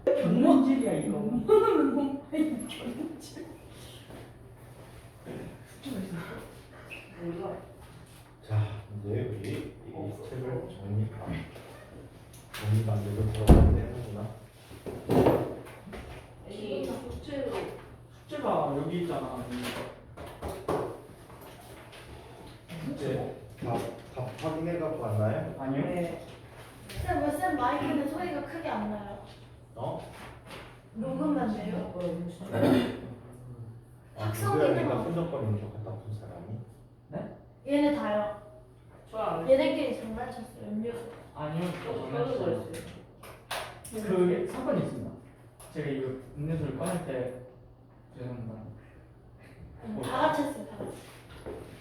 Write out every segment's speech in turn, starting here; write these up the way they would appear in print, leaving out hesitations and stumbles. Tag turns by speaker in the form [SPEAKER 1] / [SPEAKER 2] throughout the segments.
[SPEAKER 1] 경문질이야 이거.
[SPEAKER 2] 경문질. 몰라.
[SPEAKER 3] 자, 이제 우리 이 스텝을 정리반대로 들어가는데 하는구나.
[SPEAKER 2] 이 숙제로.
[SPEAKER 1] 숙제가 여기 있잖아.
[SPEAKER 3] 이제 다 확인해 갖고 왔나요?
[SPEAKER 1] 아니요.
[SPEAKER 2] 네.
[SPEAKER 4] 쌤 마이크는 소리가 크게 안 나요.
[SPEAKER 3] 어?
[SPEAKER 4] 녹음만 돼요.
[SPEAKER 3] 누구야니까 끈적거리는 거 갖다 푼 사람이?
[SPEAKER 4] 얘네 다요.
[SPEAKER 2] 저안
[SPEAKER 4] 얘네끼리 장난쳤어요. 음료수.
[SPEAKER 1] 아니요.
[SPEAKER 2] 저도
[SPEAKER 1] 장난쳤어요.
[SPEAKER 2] 그랬어요.
[SPEAKER 1] 그 사건이 있습니다. 제가 이 음료수를 꺼낼 때 죄송합니다.
[SPEAKER 4] 다 같이 했어요. 다 같이.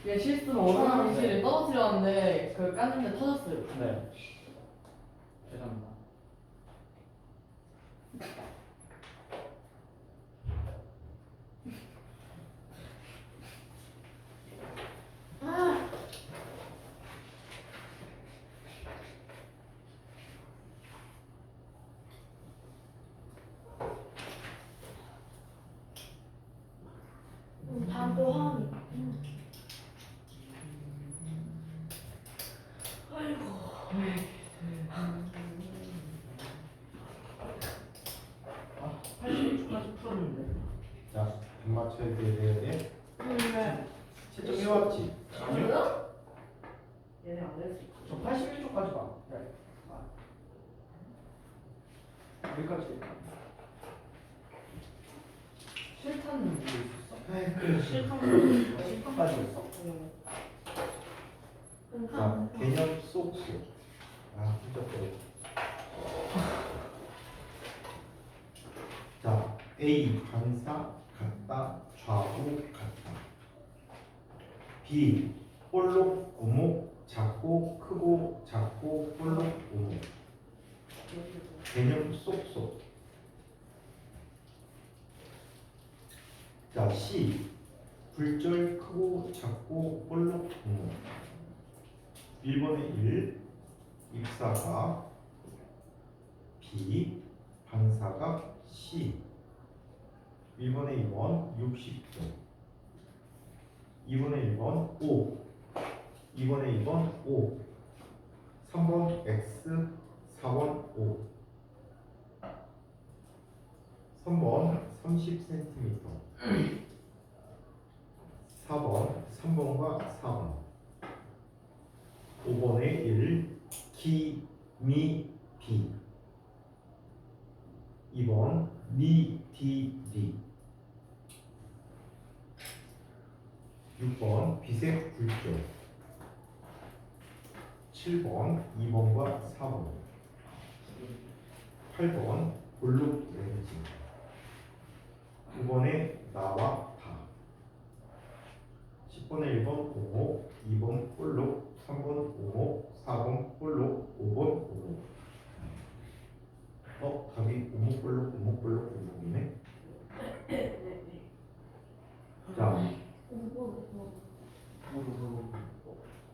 [SPEAKER 5] 얘 실수로 오르막길에 떨어뜨렸는데 그 깠는데 터졌어요.
[SPEAKER 1] 네. 죄송합니다.
[SPEAKER 4] 아, 반도 하니.
[SPEAKER 1] 아, 80초까지 풀었는데.
[SPEAKER 3] 자, 안 맞춰야 돼.
[SPEAKER 4] 네.
[SPEAKER 3] 채점 해왔지?
[SPEAKER 1] 아니요.
[SPEAKER 2] 얘네 안 했어.
[SPEAKER 1] 저 81초까지 봐. 네. 여기까지. 실탄 뭐 있었어? 실탄까지 있어.
[SPEAKER 3] 자, 개념 속수. 아, 끈적거려. 자, A 반사 같다, 좌우 같다. B 볼록 오목 작고 크고 작고 볼록 오목. 개념 속속. 자, C 불절 크고 작고 볼록 오목. 1번의 1 입사가 B 반사가 C. 1번의 2번 60도. 2번의 1번 5. 2번의 2번 5. 3번 X 4번 5. 3번 30cm. 4번 3번과 4번. 5번의 1 기, 미, 비. 2번 니, 디, 리. 6번 비색 불조. 7번 2번과 4번. 8번 볼록 렌즈. 9번에 나와 다. 10번에 1번 오목, 2번 볼록, 3번 오목, 4번 볼록, 5번 오목. 답이 오목 볼록 오목 볼록 오목이네. 자,
[SPEAKER 4] 오보.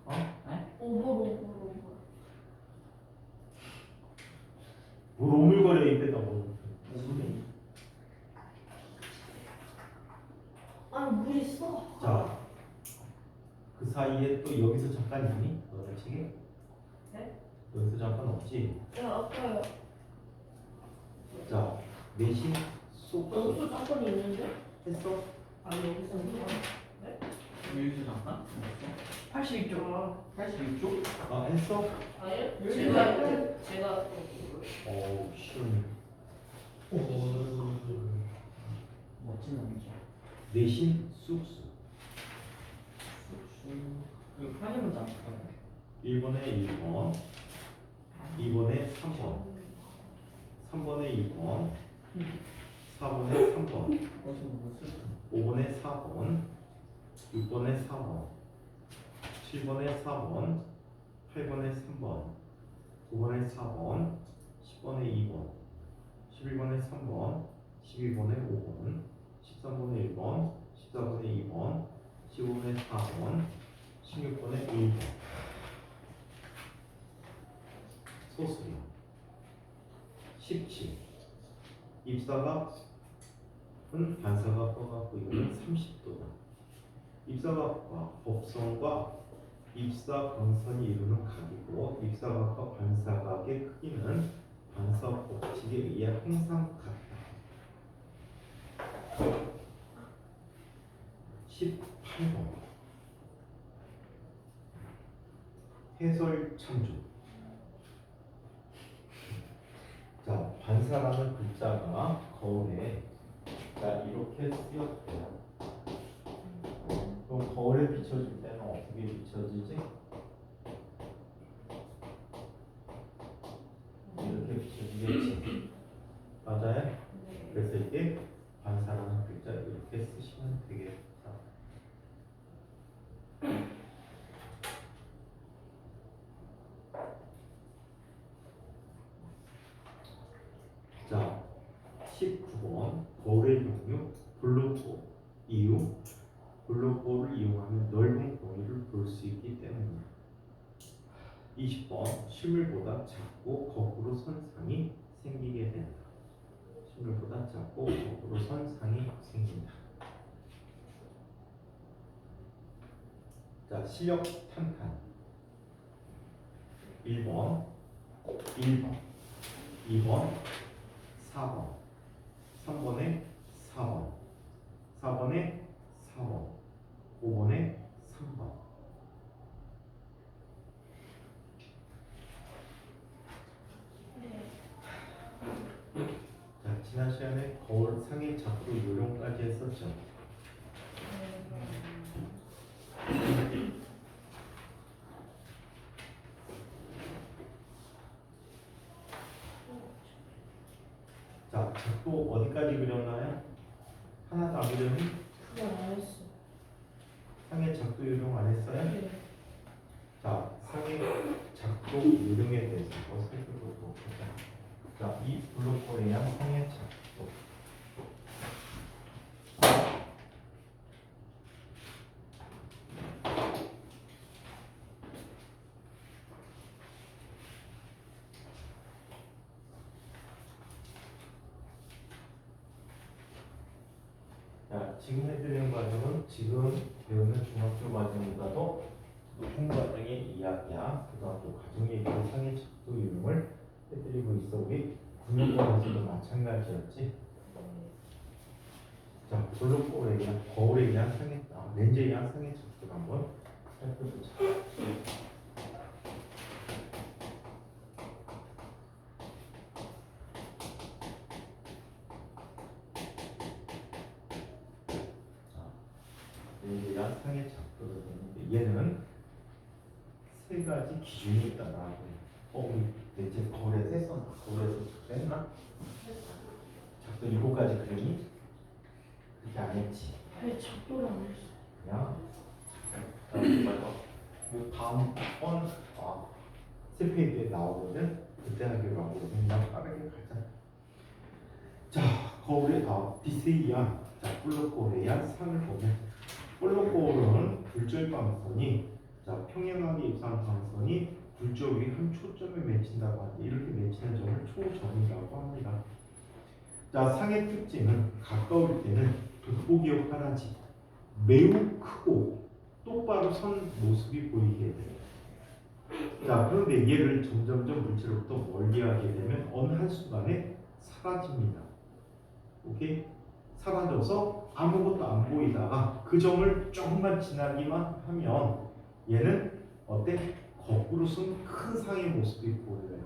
[SPEAKER 1] 네?
[SPEAKER 4] 오보.
[SPEAKER 3] 뭘 오물거려 입에다 뭐.
[SPEAKER 4] 아니 물 있어.
[SPEAKER 3] 자, 그 사이에 또 여기서 잠깐 있니? 너네 책에?
[SPEAKER 2] 네?
[SPEAKER 3] 여기서 잠깐 없지?
[SPEAKER 4] 네, 아까요.
[SPEAKER 3] 자, 내신 쏙
[SPEAKER 4] 여기서 잠깐 있는데?
[SPEAKER 3] 했어?
[SPEAKER 2] 아니 여기서 누가?
[SPEAKER 1] 여기서 잠깐?
[SPEAKER 5] 82쪽.
[SPEAKER 1] 86초?
[SPEAKER 3] 아, 했어?
[SPEAKER 2] 아니요. 제가
[SPEAKER 3] 어우, 시원해.
[SPEAKER 1] 멋진 남자.
[SPEAKER 3] 내신 쑥쑥.
[SPEAKER 1] 이거 편의문장 잠깐만.
[SPEAKER 3] 1번에 1번, 2번에 3번, 3번에 2번, 4번에 3번, 5번에 4번, 6번에 4번, 7번에 4번, 8번에 3번, 9번에 4번, 10번에 2번, 11번에 3번, 12번에 5번, 13번에 1번, 14번에 2번, 15번에 4번, 16번에 1번. 소수요. 17. 입사각은 반사각 떠갖고 이거는 30도다. 입사각과 법선과 입사광선이 이루는 각이고 입사각과 반사각의 크기는 반사 법칙에 의해 항상 같다. 18번 해설 참조. 자, 반사라는 글자가 거울에 자 이렇게 쓰였대요. 그럼 거울에 비춰질 때는 어떻게 비춰지지? 이렇게 비춰지겠지. 맞아요? 그래서 이게 반사라는 글자 이렇게 쓰시면 되겠다. 자, 19번 거울의 종류 블루코 이유 블루코를 이용하면 넓은 범위를 볼 수 있기 때문이다. 20번 실물보다 작고 거꾸로 선상이 생기게 된다. 실물보다 작고 거꾸로 선상이 생긴다. 자, 시력 탄탄 1번 2번 4번 3번에 4번 4번에 4번 5번에 3번. 자, 지난 시간에 거울 상의 작도 요령까지 했었죠. 자, 작도 어디까지 그렸나요? 하나도 안 그렸니?
[SPEAKER 2] 그건 안 했어.
[SPEAKER 3] 상의 작도 요령 안 했어요?
[SPEAKER 2] 네.
[SPEAKER 3] 자, 상의 작도 요령에 대해서 살펴보도록 하자. 자, 이 블록코에 의한 상의 작도. 자, 지금 해드리는 과정은 지금 배우는 중학교 과정보다도 높은 과정의 이야기야. 고등학교 과정의 상의 작도 요령을 해드리고 있어. 우리 국영과에서도 마찬가지였지. 자, 블록볼에 의한 거울에 의한 상의, 렌즈에 의한 상의 작도를 한번 살펴보자. 렌즈에 의한 상의 작도를 보는데 얘는 세 가지 기준이 있다라고 해요. 우리 렌즈 거울에 셌었나? 거울에서 작도했나? 작도 7가지 그림이 그렇게 안 했지.
[SPEAKER 2] 왜 작도를 안 했어?
[SPEAKER 3] 그냥 그 다음번 세 페이지에 나오거든. 그때 하기로 하고 그냥 빠르게 가자. 자, 거울에 디세이안 자 볼록거울에 의한 상을 보면 볼록거울은 굴절 방선이 자 평행하게 입사한 방선이 굴절 위에 한 초점에 맺힌다고 하는데 이렇게 맺히는 점을 초점이라고 합니다. 자, 상의 특징은 가까울 때는 돋보기와 하나씩 매우 크고 똑바로 선 모습이 보이게 돼요. 자, 그런데 얘를 점점점 물체로부터 멀리하게 되면 어느 한순간에 사라집니다. 오케이? 사라져서 아무것도 안 보이다가 그 점을 조금만 지나기만 하면 얘는 어때? 거꾸로 쓴 큰 상의 모습이 보여요.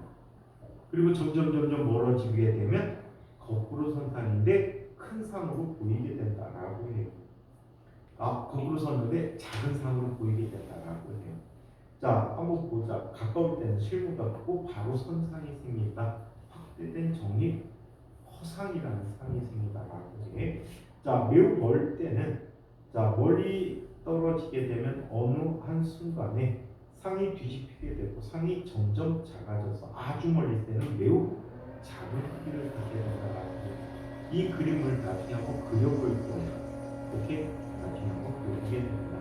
[SPEAKER 3] 그리고 점점 멀어지게 되면 거꾸로 선 상인데 큰 상으로 보이게 된다라고 해요. 거꾸로 섰는데 작은 상으로 보이게 된다라고 해요. 자, 한번 보자. 가까울 때는 실무가 크고 바로 선상이 생긴다. 확대된 정립 허상이라는 상이 생긴다라고 해. 자, 매우 멀 때는 자 멀리 떨어지게 되면 어느 한 순간에 상이 뒤집히게 되고 상이 점점 작아져서 아주 멀리 때는 매우 작은 크기를 갖게 된다라고 해요. 이 그림을 나중에 한번 그려볼 거예요. 이렇게 나중에 한번 그리게 됩니다.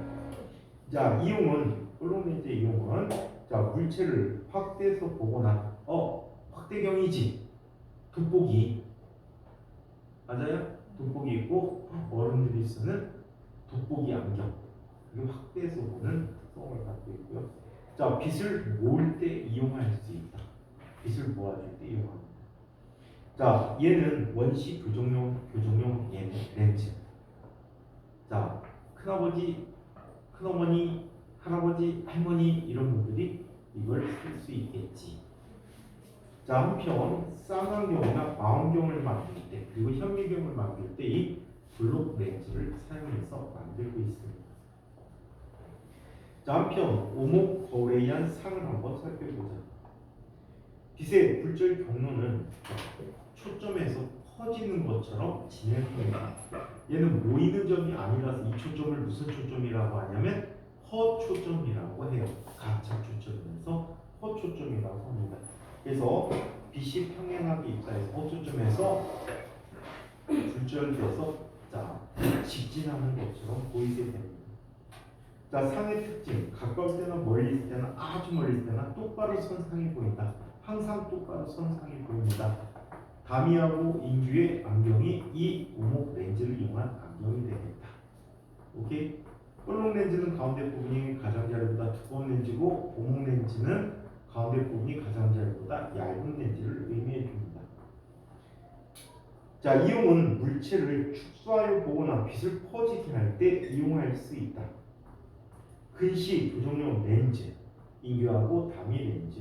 [SPEAKER 3] 자, 이용은 홀로렌즈 이용은 자 물체를 확대해서 보거나 확대경이지. 돋보기 맞아요? 돋보기 있고 어른들이 쓰는 돋보기 안경 이게 확대해서 보는 특성을 갖고 있고요. 자, 빛을 모을 때 이용할 수 있다. 빛을 모아줄 때 이용합니다. 자, 얘는 원시 교정용 얘는 렌즈. 자, 큰아버지, 큰어머니, 할아버지, 할머니 이런 분들이 이걸 쓸 수 있겠지. 자, 한편 쌍안경이나 망원경을 만들 때 그리고 현미경을 만들 때 이 블록 렌즈를 사용해서 만들고 있습니다. 자, 한편 오목 거울에 의한 상을 한번 살펴보자. 빛의 굴절 경로는 초점에서 퍼지는 것처럼 진행됩니다. 얘는 모이는 점이 아니라서 이 초점을 무슨 초점이라고 하냐면 허초점이라고 해요. 가차 초점에서 허초점이라고 합니다. 그래서 빛이 평행하게 입사해서 허초점에서 굴절돼서 자 직진하는 것처럼 보이게 됩니다. 자, 상의 특징 가까울 때나 멀리 있을 때나 아주 멀리 있을 때나 똑바로 선상이 보인다. 항상 똑바로 선상이 보입니다. 다미하고 인규의 안경이 이 오목 렌즈를 이용한 안경이 되겠다. 오케이? 볼록 렌즈는 가운데 부분이 가장자리보다 두꺼운 렌즈고 오목 렌즈는 가운데 부분이 가장자리보다 얇은 렌즈를 의미해 줍니다. 자, 이용은 물체를 축소하여 보거나 빛을 퍼지게 할 때 이용할 수 있다. 근시 교정용 렌즈, 인규하고 다미 렌즈.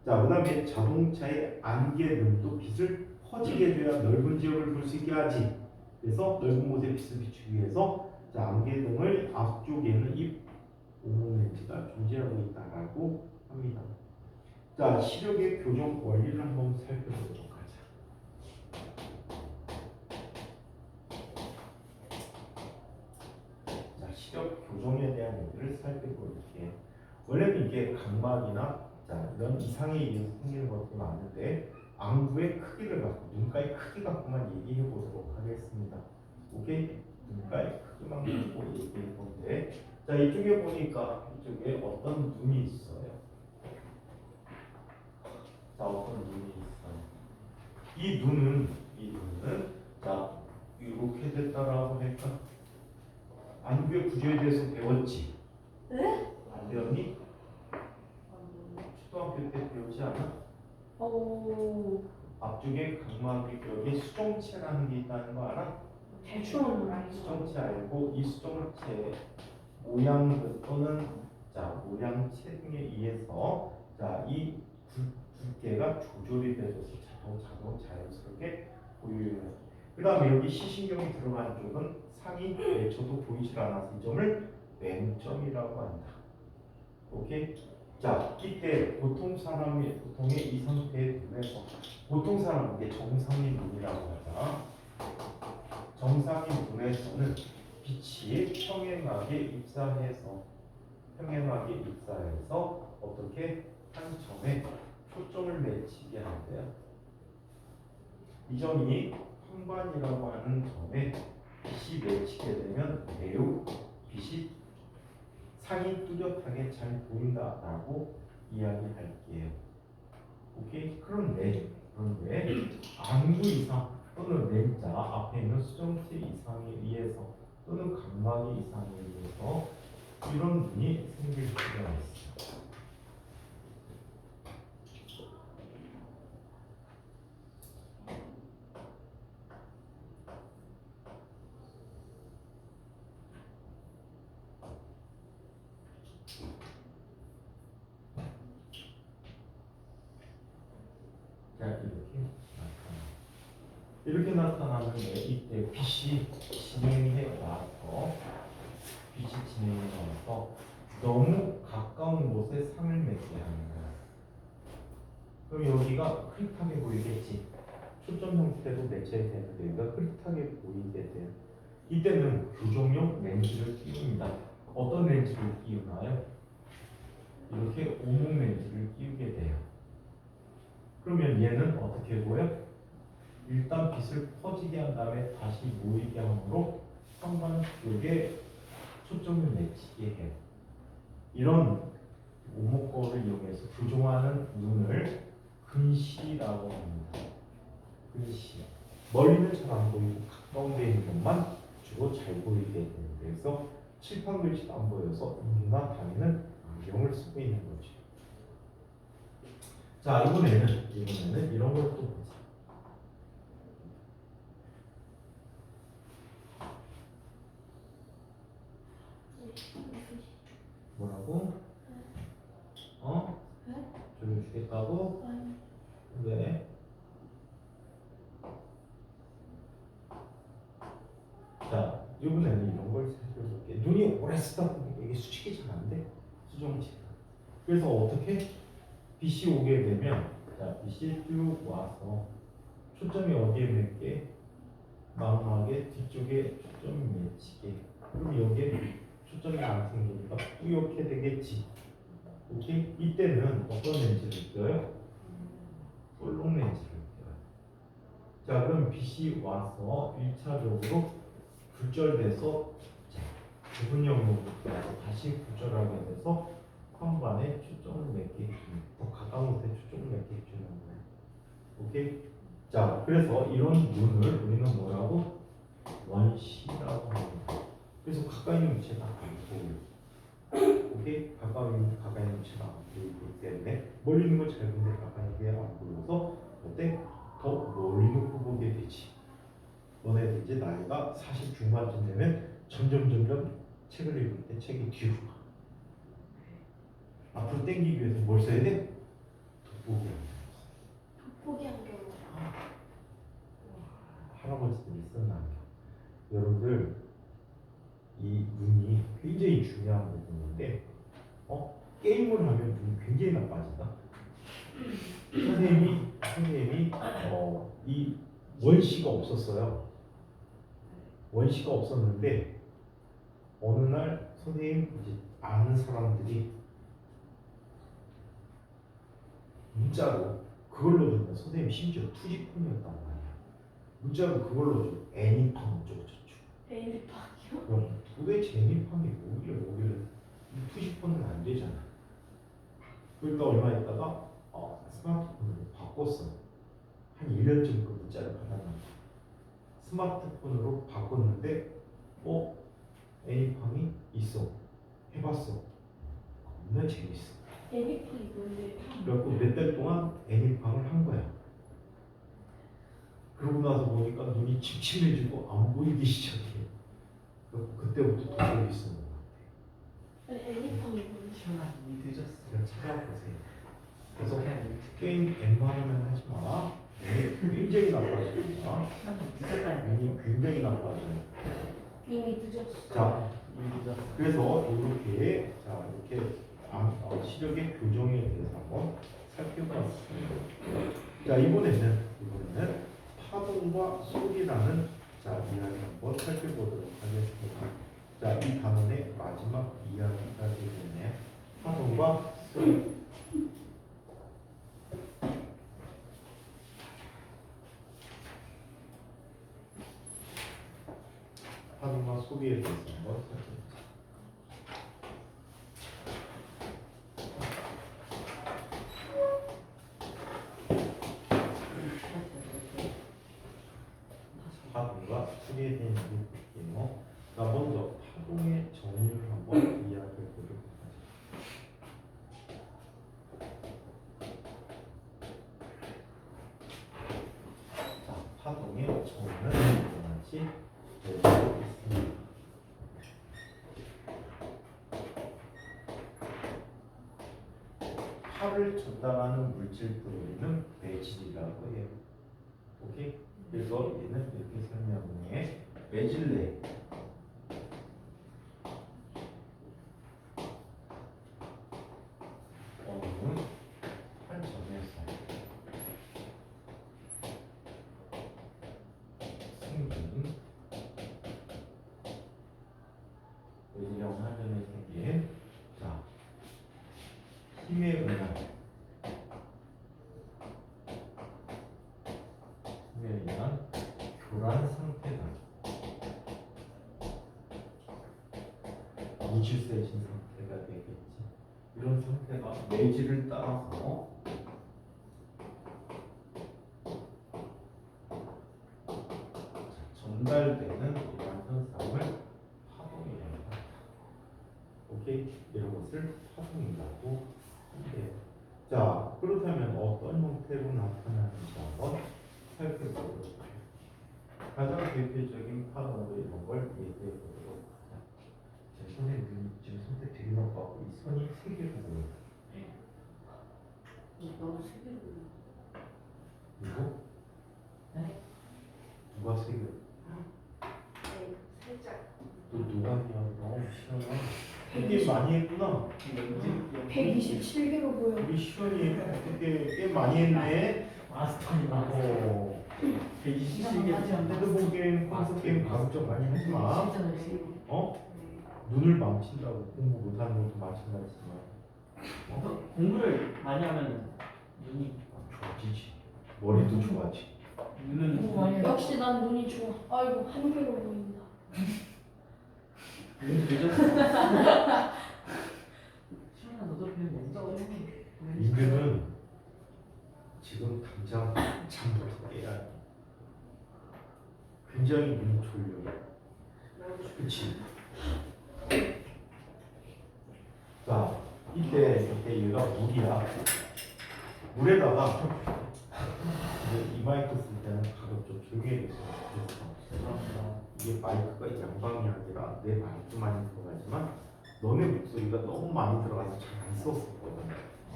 [SPEAKER 3] 자, 그 다음에 자동차의 안개등도 빛을 퍼지게 해줘야 넓은 지역을 볼 수 있게 하지. 그래서 넓은 곳에 빛을 비추기 위해서 자, 안개등을 앞쪽에는 이 오목 렌즈가 존재하고 있다라고 합니다. 자, 시력의 교정 원리를 한번 살펴보도록 하자. 자, 시력 교정에 대한 얘기를 살펴볼게요. 원래는 이게 각막이나 자, 이런 이상에 의해서 생기는 것도 많은데 안구의 크기를 갖고 눈가의 크기 갖고만 얘기해 보도록 하겠습니다. 오케이? 눈가의 크기만 갖고 얘기해 보는데 자, 이쪽에 보니까 이쪽에 어떤 눈이 있어요. 자, 어떤 눈이 있어요. 이 눈은 자, 이렇게 됐다라고 할까? 안구의 구조에 대해서 배웠지?
[SPEAKER 4] 네?
[SPEAKER 3] 안 배웠니? 초등학교 때 배우지 않아? 앞쪽에 각막이 여기 수정체라는 게 있다는 거 알아?
[SPEAKER 2] 대충은 알죠.
[SPEAKER 3] 수정체 알고 이 수정체 모양 또는 자 모양체 등에 의해서 자이 굵게가 조절이 되어서 자연스럽게 보여요. 그 다음에 여기 시신경이 들어간 쪽은 상이 내쳐도 보이질 않아서 이 점을 맹점이라고 한다. 오케이? 자, 이때 보통의 이 상태의 눈에서 보통 사람은 이게 정상의 눈이라고 하자. 정상의 눈에서는 빛이 평행하게 입사해서 어떻게 한 점에 초점을 맺히게 한대요. 이 점이 황반이라고 하는 점에 빛이 맺히게 되면 매우 빛이 상이 뚜렷하게 잘 보인다라고 이야기할게요. 오케이? 그런데 안구 이상 또는 렌자 앞에 있는 수정체 이상에 의해서 또는 각막의 이상에 의해서 이런 눈이 생길 수가 있어요. 이렇게 나타나는데 이때 빛이 진행해 와서 너무 가까운 곳에 상을 맺게 하는 거야. 그럼 여기가 흐릿하게 보이겠지. 초점 형태로 맺혀야 되는데 여기가 흐릿하게 보이게 돼요. 이때는 교정용 렌즈를 끼웁니다. 어떤 렌즈를 끼우나요? 이렇게 오목 렌즈를 끼우게 돼요. 그러면 얘는 어떻게 보여? 일단 빛을 퍼지게 한 다음에 다시 모이게 함으로 상반 쪽에 초점을 맺히게 해요. 이런 오목 거울을 이용해서 교정하는 눈을 근시라고 합니다. 글씨. 멀리는 잘 안 보이고 가까운 데 있는 것만 주로 잘 보이게 되는 그래서 칠판 글씨도 안 보여서 인규나 다미는 안경을 쓰고 있는 거죠. 자 이번에는 이런 걸 또 보자. 뭐라고? 어?
[SPEAKER 2] 네?
[SPEAKER 3] 조금 주겠다고?
[SPEAKER 2] 아니.
[SPEAKER 3] 왜? 자, 이번에는 이런 걸 살펴볼게. 눈이 오래 쓰다 보니까 이게 수직이 잘 안 돼. 수정치가. 그래서 어떻게? 빛이 오게 되면, 자, 빛이 쭉 와서 초점이 어디에 맺게? 마음하게 뒤쪽에 초점이 맺히게. 그럼 여기에 초점이 안 생기니까 뿌옇게 되겠지. 오케이? 이때는 어떤 렌즈를 껴요? 솔록 렌즈를 껴요. 자, 그럼 빛이 와서 1차적으로 굴절돼서 부분 영역부터 다시 굴절하게 돼서 황반에 초점을 맺게 해주는 더 가까운 곳에 초점을 맺게 해주는 거예요. 오케이? 자, 그래서 이런 눈을 우리는 뭐라고? 원시라고 합니다. 그래서 가까이 있는 물체가 안 보여요. 오케이? 가까이 있는 물체가 안 보이기 때문에 멀리 있는 걸 잘 보는데 가까이 있는 게 안 보여서 어때? 더 멀리 놓고 보게 되지. 너네들 이제 나이가 40 중반쯤 되면 점점 책을 읽을 때 책이 뒤로 가. 앞으로 당기기 위해서 뭘 써야 돼? 돋보기 안경.
[SPEAKER 4] 돋보기 안경.
[SPEAKER 3] 할아버지들이 쓰는 안경. 여러분들 이 눈이 굉장히 중요한 부분인데 게임을 하면 눈이 굉장히 나빠진다. 선생님이 이 원시가 없었어요. 원시가 없었는데 어느 날 선생님 이제 아는 사람들이 문자로 그걸로 줬는데 선생님 심지어 투지폰이었단 말이야. 문자로 그걸로 줘. 애니팡 어쩌고저쩌고.
[SPEAKER 4] 애니팡이요?
[SPEAKER 3] 그럼 도대체 애니팡이 뭐길래 투지폰은 안 되잖아. 그러니까 얼마 있다가 스마트폰으로 바꿨어. 한 1년쯤 그 문자를 받았나. 스마트폰으로 바꿨는데 애니팡이 있어. 해봤어. 겁나 재밌어.
[SPEAKER 2] 애니팡이 뭔데?
[SPEAKER 3] 그래갖고 몇 달 동안 애니팡을 한 거야. 그러고 나서 보니까 눈이 침침해지고 안 보이기 시작해. 그때부터 더 재밌었던 것 같아.
[SPEAKER 2] 아니 애니팡이 뭔데?
[SPEAKER 1] 시원아 이미 늦었어.
[SPEAKER 3] 그냥 찾아보세요. 그래서
[SPEAKER 1] 그냥
[SPEAKER 3] 게임 웬만하면 하지 마라. 굉장히 나빠집니다.
[SPEAKER 1] 늦었다.
[SPEAKER 3] 눈이 굉장히 나빠져요.
[SPEAKER 2] 이미 늦었어.
[SPEAKER 3] 자,
[SPEAKER 1] 이미 늦었어.
[SPEAKER 3] 그래서 이렇게 시력의 교정에 대해서 한번 살펴봤습니다. 자, 이번에는 파동과 소리라는 이야기 한번 살펴보도록 하겠습니다. 자, 이 단원의 마지막 이야기가 되겠네요. 파동과 소리. 파동과 소리에 대해서 한번 살펴보겠습니다. 파동과 소리에 대한 얘기를 볼게요. 자, 먼저 파동의 정의를 한번 이야기해 보도록 하죠. 자, 파동의 정의는 이같이 되어 있습니다. 파를 전달하는 물질들을 우리는 매질이라고 해요. 오케이? 그래서 얘는 이렇게 설명해. 매질내. 어느 한 점에서 생긴 매질형 한 점에 생긴 힘에 의한 교란 상태다. 무질서해진 상태가 되겠지. 이런 상태가 매질을 따라서 전달되는 이러한 현상을 파동이라고 한다. 오케이? 이런 것을 파동이라고 한대요. 자, 그렇다면 어떤 형태로 나타나는지 한번 살펴보도록 해요. 가장 대표적인 파동으로 이런 걸 얘기해 보도록 하자. 제 손에 지금 손대 되게 나빠고 이 선이 세 개로 보여요.
[SPEAKER 2] 너무 세게 보여.
[SPEAKER 3] 그리고
[SPEAKER 1] 네?
[SPEAKER 3] 누가 세 개?
[SPEAKER 2] 네, 살짝.
[SPEAKER 3] 또 누가 그냥 너무 시원하. 되게 많이 했구나.
[SPEAKER 4] 127개로 보여.
[SPEAKER 3] 우리 시원이 그때 꽤 많이 했네.
[SPEAKER 1] 마스터니 나고
[SPEAKER 3] 어.
[SPEAKER 1] 127개
[SPEAKER 3] 핸드폰 게임, 콘솔 게임 가급적 많이 하지 마. 어? 눈을 망친다고 공부 못하는 것도 마찬가지지만.
[SPEAKER 1] 공부를 많이 하면 눈이
[SPEAKER 3] 좋아지지. 머리도 좋아지.
[SPEAKER 1] 눈은
[SPEAKER 4] 역시 난 눈이 좋아. 아이고 한 개로 보인다.
[SPEAKER 1] 눈이 늦었어. 시원아 너도 그냥 먼저 해.
[SPEAKER 3] 민규는 지금 당장 잠부터 깨야 돼. 굉장히 눈이 졸려. 그치? 자, 이때 얘가 물이야. 물에다가 이제 이 마이크 쓸 때는 가급적 조용히 해주세요. 이게 마이크가 양방이 아니라 내 마이크만이 들어가지만 너네 목소리가 너무 많이 들어가서 잘 안 썼었거든.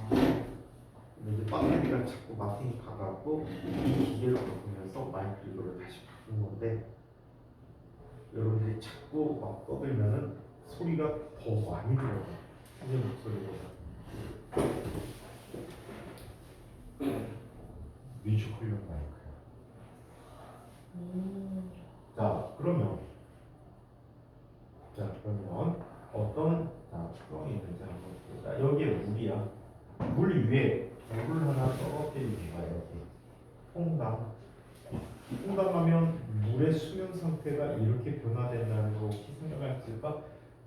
[SPEAKER 3] 근데 이제 배터리가 자꾸 마탱이 가갖고 이 기계를 바꾸면서 마이크 이거를 다시 바꾼 건데 여러분들이 자꾸 막 떠들면은 소리가 더 많이 들어가. 내 목소리보다. 뮤지컬용 마이크야. 자, 그러면 어떤 뚜껑이 있는지 한번 보자. 여기에 물이야. 물 위에 물을 하나 떨어뜨리는 거야. 이렇게 홍담. 홍담하면 물의 수면 상태가 이렇게 변화된다는 거 혹시 생각할 수 있을까?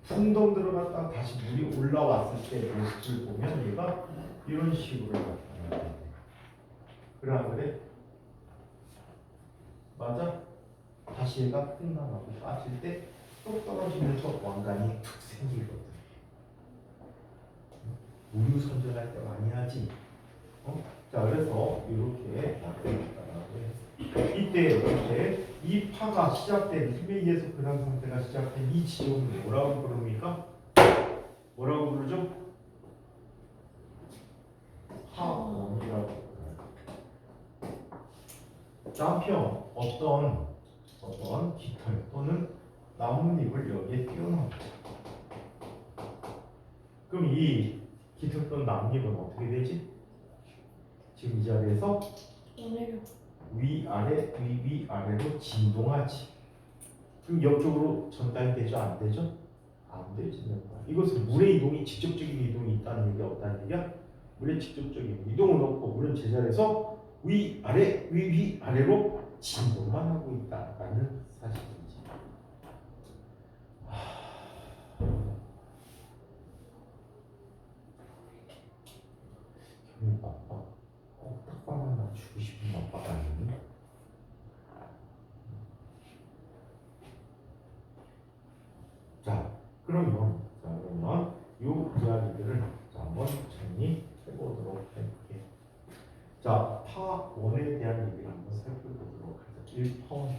[SPEAKER 3] 풍덩 들어갔다 다시 물이 올라왔을 때 모습을 보면 얘가 이런 식으로 나타나요. 그래 안 그래? 맞아? 다시 얘가 풍덩하고 빠질 때 또 떨어지면서 왕관이 툭 생기거든. 우유 선전할 때 많이 하지. 자, 그래서 이렇게 이때 이 파가 시작된 힘에 의해서 그런 상태가 시작된 이 지점을 뭐라고 부릅니까? 뭐라고 부르죠? 파원이라고 불러요. 자, 한편 어떤 깃털 또는 나뭇잎을 여기에 띄워놓자. 그럼 이 깃털 또는 나뭇잎은 어떻게 되지? 지금 이 자리에서 위아래 위아래로 진동하지. 그럼 옆쪽으로 전달되죠? 안 되죠? 안 되지는 거야. 이것은 물의 이동이 직접적인 이동이 있다는 얘기가 없다는 얘기야? 물의 직접적인 이동은 없고 물은 제자리에서 위아래 위아래로 진동만 하고 있다라는 사실이지. 경이 바빠. 딱밤만 맞추고 싶은 바빠가 아니니? 자, 그러면 요 이야기들을 한번 정리해 보도록 할게요. 자, 파원에 대한 얘기를 한번 살펴보도록 하자. 1파원.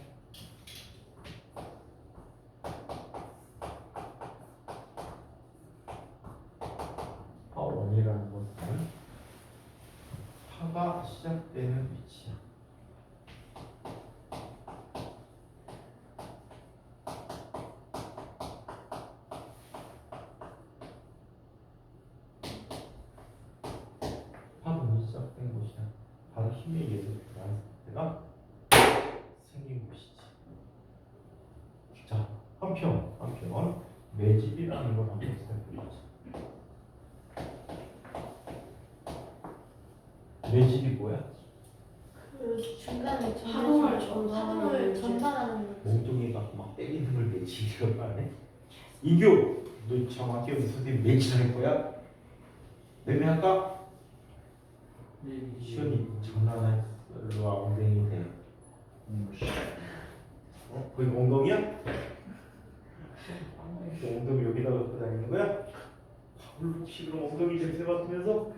[SPEAKER 3] 파원이라는 것은 파가 시작되는 위치야. 파동이 시작된 곳이야. 바로 힘에 의해서 변화한 상태가 생긴 곳이지. 자, 한편 매집이라는 걸 한번 살펴보자. 매집이 뭐야?
[SPEAKER 4] 그 중간에
[SPEAKER 2] 파동을
[SPEAKER 4] 전달하는
[SPEAKER 3] 몽둥이가 막 때리는 걸 매집이라고 하네. 이교, 너 정확히 우리 선생님 매집할 거야? 매매할까? 시연이 장난해. 일로 와, 엉덩이 대. 거기 엉덩이야? 엉덩이 여기다 갖고 다니는 거야? 밥을 혹시 그럼 엉덩이 냄새 맡으면서?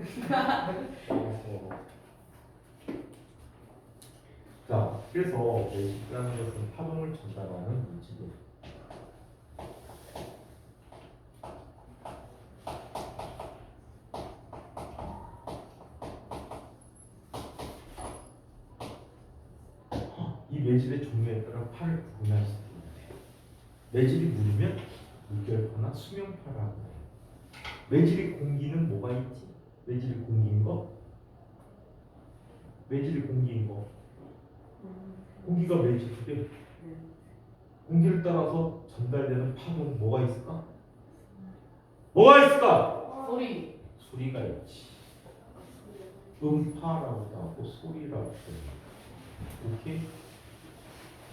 [SPEAKER 3] 자, 그래서 매직이라는 것은 파동을 전달하는 물질이에요. 이 매질의 종류에 따라 파를 구분할 수 있는데 매질이 물이면 물결파나 수명파라고 해요. 매질이 공기는 뭐가 있지? 매질이 공기인 거? 매질이 공기인 거. 공기가 매질인데 공기를 따라서 전달되는 파동 뭐가 있을까? 뭐가 있을까?
[SPEAKER 5] 소리.
[SPEAKER 3] 소리가 있지. 음파라고도 하고 소리라고도 해요. 오케이?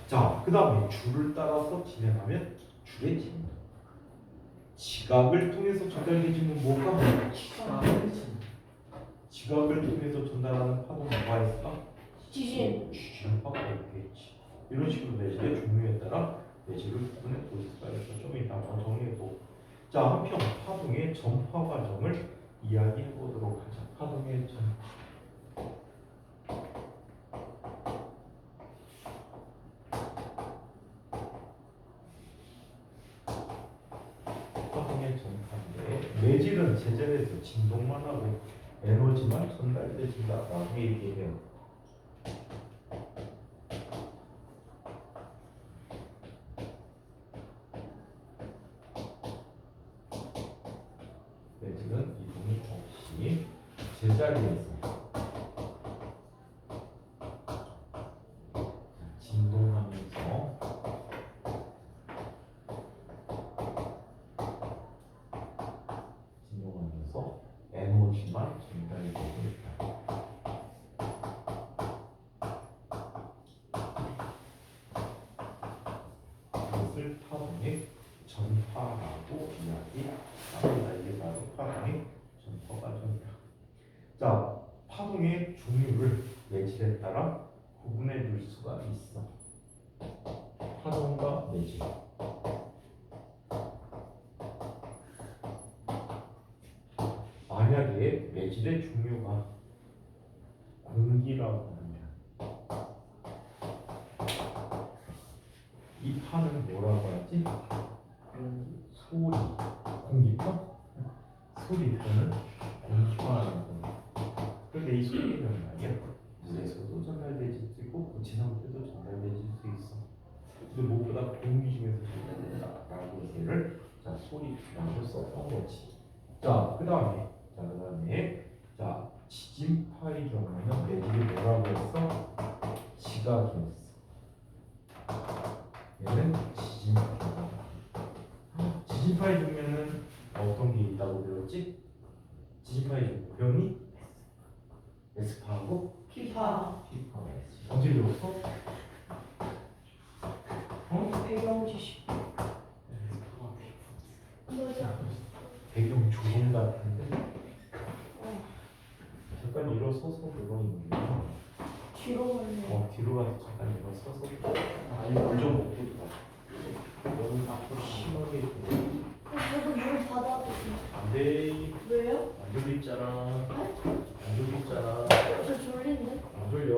[SPEAKER 3] 자, 그 다음에 줄을 따라서 진행하면 줄의 진동. 지각을 통해서 전달되지는 뭘까? 지각을 통해서 전달하는 파동 뭐가 있을까?
[SPEAKER 2] 지진.
[SPEAKER 3] 지진파가 있겠지. 이런 식으로 매질의 종류에 따라 매질을 구분해 볼 수가 있어. 좀 이따 정리해보고. 자, 한편 파동의 전파 과정을 이야기해 보도록 하자. 파동의 전파. 파동의 전파인데 매질은 제자리에서 진동만 하고 에너지만 전달돼준다라고 얘기해요. 매질은 이동이 없이 제자리에서 진동하면서 에너지만 전달이 되고 있다. 이것을 파동의 전파라고 이야기합니다. 이게 바로 파동의 전파 과정이다. 자, 파동의 종류를 매질에 따라 구분해 줄 수가 있어. 파동과 매질. 만약에 매질의 종류가 공기라고 하면 이 파는 뭐라고 하지? 소리, 공기파? 소리파는 공기파라는 겁니다. 그런데 이 소리는 말이야 물에서도 전달될 수 있고 지상태도 전달될 수 있어. 근데 무엇보다 공기 중에서 전달된다라고 얘기를 자 소리라고 썼던 거지. 자, 그 다음에 자, 지진파의 경우는 매질이 뭐라고 했어? 지각이었어. 얘는 지진파다. 지진파의 종류는 어떤 게 있다고 배웠지? 지진파의 종류이 에스파하고
[SPEAKER 2] 피파.
[SPEAKER 3] 피파가 있지. 언제 배웠어?
[SPEAKER 2] 배경 지식.
[SPEAKER 3] 배경 조금 같은데 잠깐 일어서서 그거 있는 거야.
[SPEAKER 2] 뒤로 가네.
[SPEAKER 3] 뒤로 가서 잠깐 일어서서 아니 물좀 먹고 들어. 너무 앞으로 심하게
[SPEAKER 4] 저도 물 받아도
[SPEAKER 3] 안돼.
[SPEAKER 4] 왜요?
[SPEAKER 3] 안 졸립잖아. 안 졸립잖아.
[SPEAKER 4] 저 졸린데?
[SPEAKER 3] 안 졸려.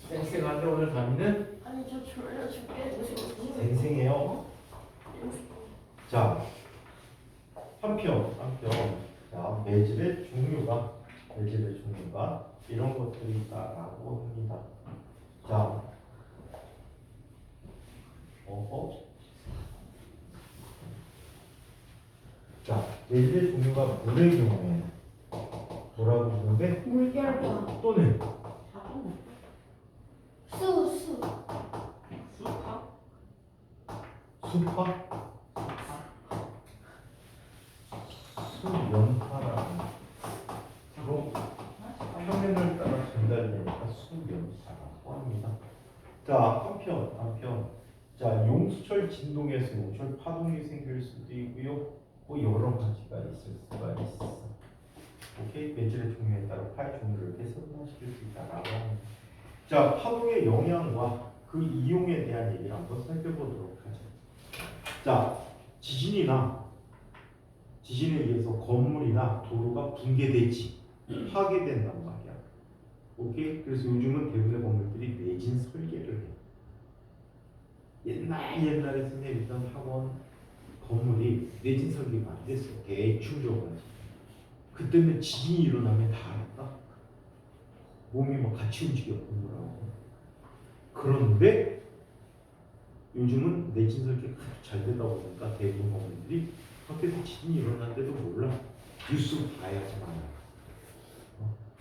[SPEAKER 3] 쌩쌩한데 오늘 다니는
[SPEAKER 4] 아니 저 졸려 죽겠네.
[SPEAKER 3] 쌩쌩해요. 자, 한편 자 매질의 종류가 이런 것들이 있다라고 합니다. 자, 자, 매질의 종류가 물의 경우에 뭐라고 부르는데
[SPEAKER 2] 물결파.
[SPEAKER 3] 또는
[SPEAKER 4] 수.
[SPEAKER 2] 수파.
[SPEAKER 3] 수파, 수연파라는 주로 평면을 따라 전달되니까 수연파라고 합니다. 자, 한편 자 용수철 진동에서 용수철 파동이 생길 수도 있고요. 뭐 여러 가지가 있을 수가 있어. 오케이, 매질의 종류에 따라 파의 종류를 이렇게 선택시킬 수 있다라고 합니다. 자, 파동의 영향과 그 이용에 대한 얘기를 한번 살펴보도록 하죠. 자, 지진에 의해서 건물이나 도로가 붕괴되지, 파괴된단 말이야. 오케이? 그래서 요즘은 대부분의 건물들이 내진 설계를 해. 옛날에 선생님이던 학원 건물이 내진 설계가 안 됐어. 대충 줘가지고. 그때는 지진이 일어나면 다 알았다. 몸이 막 같이 움직여 건물하고. 그런데 요즘은 내진 설계가 잘 되다 보니까 대부분 건물들이 밖에서 지진이 일어났는데도 몰라. 뉴스 봐야지만 알아.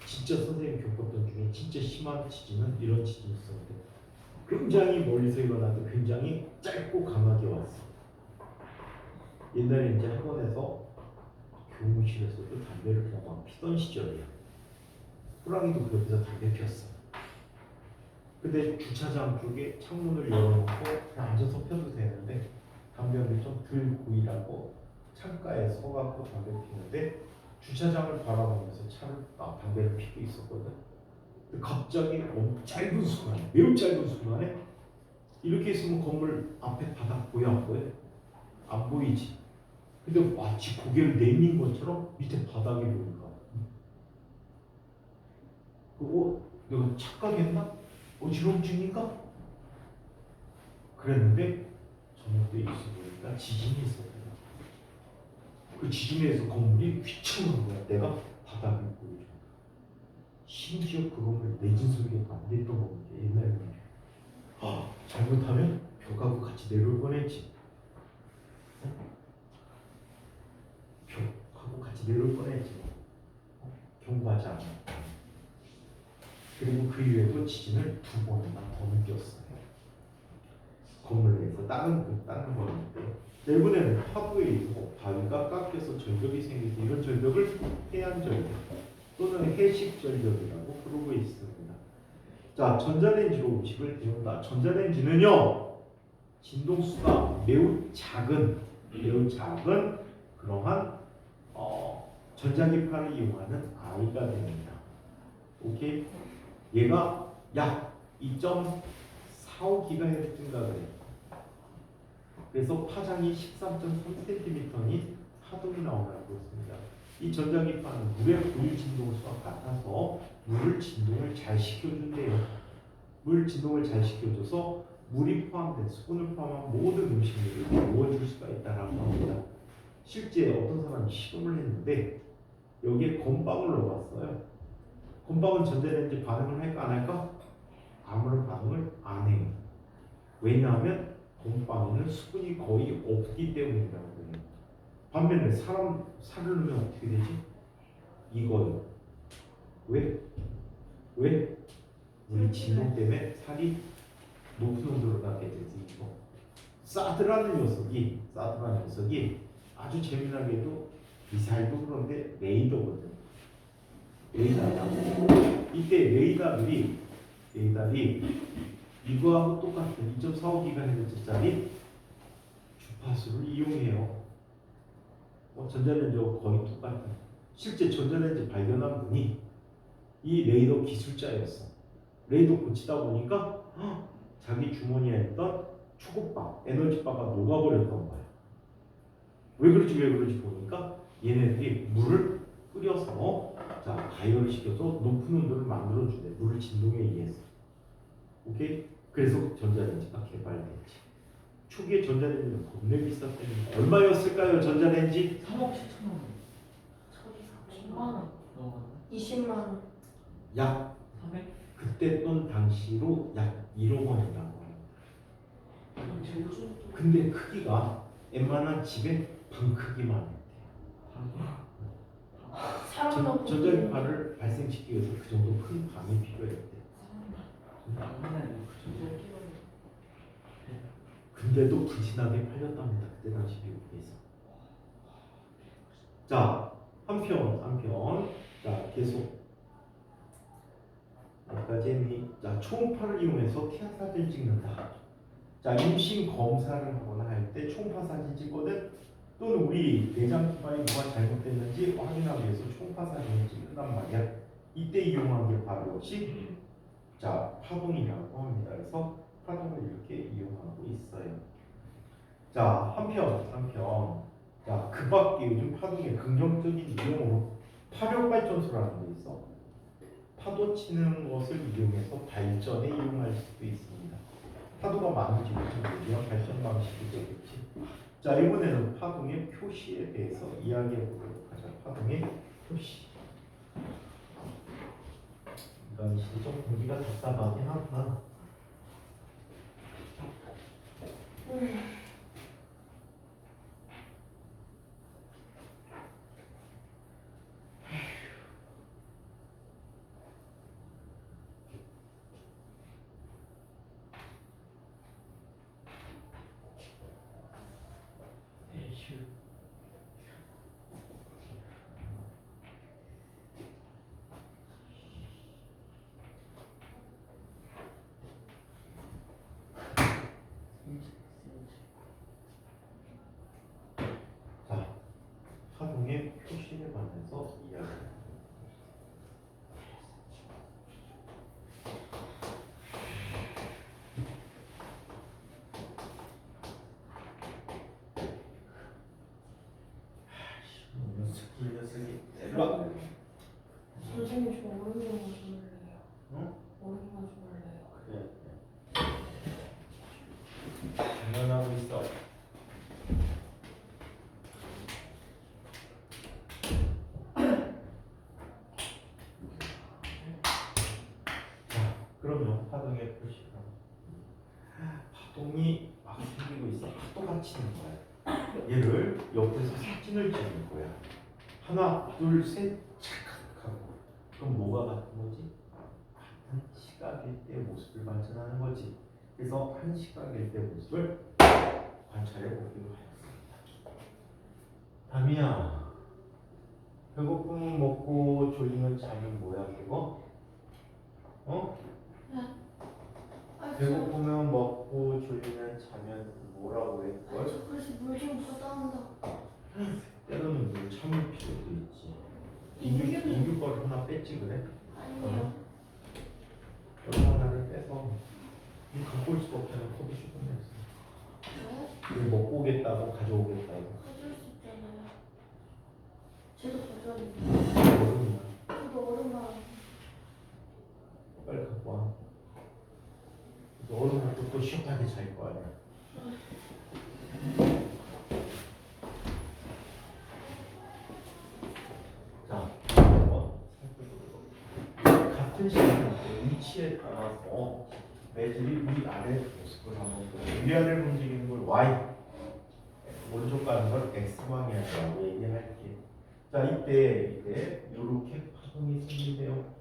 [SPEAKER 3] 진짜 선생님 겪었던 중에 진짜 심한 지진은 이런 지진이 있었는데 굉장히 멀리서 일어나도 굉장히 짧고 강하게 왔어. 옛날에 이제 학원에서 교무실에서도 담배를 그냥 막 피던 시절이야. 호랑이도 그 옆에서 담배 피웠어. 근데 주차장 쪽에 창문을 열어놓고 그냥 앉아서 펴도 되는데 담배를 좀 덜 보이라고 창가에 서갖고 담배 피는데 주차장을 바라보면서 담배를 피고 있었거든. 근데 갑자기 짧은 순간에, 매우 짧은 순간에 이렇게 있으면 건물 앞에 바닥 보여 안 보여? 안 보이지. 근데 마치 고개를 내민 것처럼 밑에 바닥이 보니까 그거 내가 착각했나? 어지럼증인가? 그랬는데 저녁 때 있어 보니까 지진이 있었거든. 그 지진에서 건물이 휘청한 거야. 내가 바닥을 보여줘. 심지어 그 건물 내진 설계가 안 됐던 건데 옛날에 잘못하면 벽하고 같이 내려올 뻔했지. 벽하고 같이 내려올 뻔했지. 경고하지 않아. 그리고 그 이후에도 지진을 2번이나 더 느꼈어요. 건물 내에서 다른 건인데 이번에는 파도에 의해서 바위가 깎여서 절벽이 생겨서 이런 절벽을 해안절벽 또는 해식절벽이라고 부르고 있습니다. 자, 전자레인지로 음식을 데운다. 전자레인지는요 진동수가 매우 작은 그러한 전자기파를 이용하는 아이가 됩니다. 오케이? 얘가 약 2.45GHz인가 그래요. 그래서 파장이 13.3cm니 파동이 나오라고 했습니다. 이 전자기파는 물의 고유 진동수와 같아서 물을 진동을 잘 시켜준대요. 물 진동을 잘 시켜줘서 물이 포함된 수분을 포함한 모든 음식물을 데워줄 수가 있다라고 합니다. 실제 어떤 사람이 시험을 했는데 여기에 건빵을 넣어봤어요. 건빵은 전자레인지 반응을 할까 안 할까? 아무런 반응을 안 해요. 왜냐하면 건빵에는 수분이 거의 없기 때문이라고 해요. 반면에 살을 넣으면 어떻게 되지? 이거요. 왜? 우리 진동 때문에 살이 높은 온도로 가게 되지. 이거. 사드라는 녀석이 아주 재미나게도 미사일도 그런데 레이더거든. 레이더다. 이때 레이더들이 이거하고 똑같은 2.45GHz짜리 주파수를 이용해요. 전자레인지와 거의 똑같은. 실제 전자레인지 발견한 분이 이 레이더 기술자였어. 레이더 고치다 보니까 자기 주머니에 있던 초급바, 에너지바가 녹아버렸던 거야. 왜 그런지 보니까 얘네들이 물을 끓여서 가열을 시켜서 높은 온도를 만들어주네. 물을 진동에 의해서. 오케이? 그래서 전자레인지가 개발됐지. 초기에 전자레인지는 겁내 비쌌다는 거. 얼마였을까요? 전자레인지?
[SPEAKER 1] 3억 7천 원.
[SPEAKER 2] 10만 원,
[SPEAKER 1] 넘어갔나?
[SPEAKER 2] 20만 원.
[SPEAKER 3] 약
[SPEAKER 1] 300?
[SPEAKER 3] 그때 돈 당시로 약 1억 원이라고 해요. 근데 크기가 웬만한 집의 방 크기만 했대요.
[SPEAKER 2] 사람
[SPEAKER 3] 전자기파를 발생시키기 위해서 그 정도 큰 방이 필요했대. 근데도 불티나게 팔렸답니다. 그때 당시 미국에서. 자, 한편. 자, 계속. 여기까지 했니? 자, 초음파를 이용해서 태아 사진을 찍는다. 자, 임신 검사를 하거나 할 때 초음파 사진 찍거든. 또는 우리 내장 기반이 뭐가 잘못됐는지 확인하기 위해서 초음파 사진을 찍는단 말이야. 이때 이용한 게 바로 역시 파동이라고 합니다. 그래서 파동을 이렇게 이용하고 있어요. 자, 한편 자, 그 밖에 요즘 파동의 긍정적인 이용으로 파력발전소라는 게 있어. 파도 치는 것을 이용해서 발전에 이용할 수도 있습니다. 파도가 많아지고 유리한 발전 방식이 되겠지. 자, 이번에는 파동의 표시에 대해서 이야기해 보도록 하자. 파동의 표시. 이건 좀 공기가 답답하긴 하구나.
[SPEAKER 1] 에휴.
[SPEAKER 3] 자, 파동의 표시에 관해서 이야기. 이 녀석이 일로
[SPEAKER 2] 선생님 저 오른쪽만 주물래요.
[SPEAKER 3] 응?
[SPEAKER 2] 오른쪽만 주물래요.
[SPEAKER 3] 그래. 장난하고 있어. 자, 그러면 파동의 표시가 파동이 막 생기고 있어. 파도가 치는 거야. 얘를 옆에서 사진을 찍는 거야. 하나, 둘, 셋, 찰칵 하고. 그럼 뭐가 같은 거지? 같은 시각일 때 모습을 관찰하는 거지. 그래서 한 시각일 때 모습을 관찰해 보기로 하였습니다. 담이야, 배고프면 먹고 졸리면 자면 뭐야 그거? 어?
[SPEAKER 4] 아,
[SPEAKER 3] 배고프면 먹고 졸리면 자면 뭐라고 해?
[SPEAKER 4] 저 그래서 물좀 쏟아온다.
[SPEAKER 3] 때로는 물 참을 필요도 있지. 인규거를 하나 뺐지 그래?
[SPEAKER 4] 아니요.
[SPEAKER 3] 여기 하나를 빼서 이 갖고 올 수가 없잖아. 컵이 조금이었어.
[SPEAKER 4] 왜?
[SPEAKER 3] 이거 먹고 오겠다고 가져오겠다고.
[SPEAKER 4] 가져올 수 있잖아요. 쟤도 가져왔는데.
[SPEAKER 3] 얼음이야.
[SPEAKER 4] 저도 얼음만.
[SPEAKER 3] 빨리 갖고 와. 얼음 먹고 또 시원하게 잘 거 아니야. 자, 같은 시간 위치에 따라서 매질이 위아래 모습을 한번 보고 위아래를 움직이는 걸 Y, 오른쪽 가는 걸 X 방향이라고 얘기할게. 자, 이때 이렇게 파동이 생긴대요.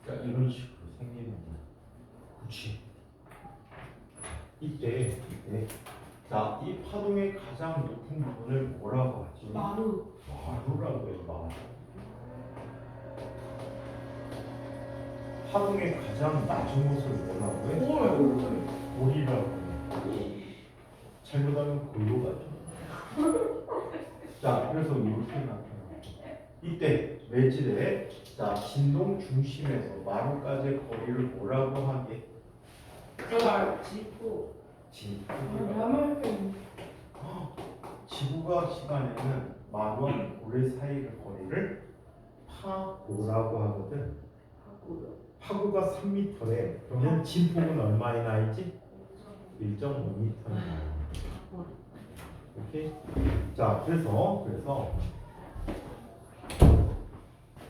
[SPEAKER 3] 자, 이런 식으로 생기는 거야. 그렇지. 이때 자, 이 파동의 가장 높은 부분을 뭐라고 하지?
[SPEAKER 2] 마루.
[SPEAKER 3] 마루라고 해요. 마루. 파동의 가장 낮은 곳을 뭐라고 해? 골이라고 해. 잘못하면 골로 가죠. 자, 그래서 이렇게 나타나. 이때 매질의 자, 진동 중심에서 마루까지의 거리를 뭐라고 하게?
[SPEAKER 2] 지구.
[SPEAKER 3] 진동이라고. 지구과학 시간에는 마루와 고래 사이의 거리를 파고라고 하거든. 파고가 3m래. 그러면 진폭은 얼마에 나 있지? 1.5m에 나요. 오케이? 자, 그래서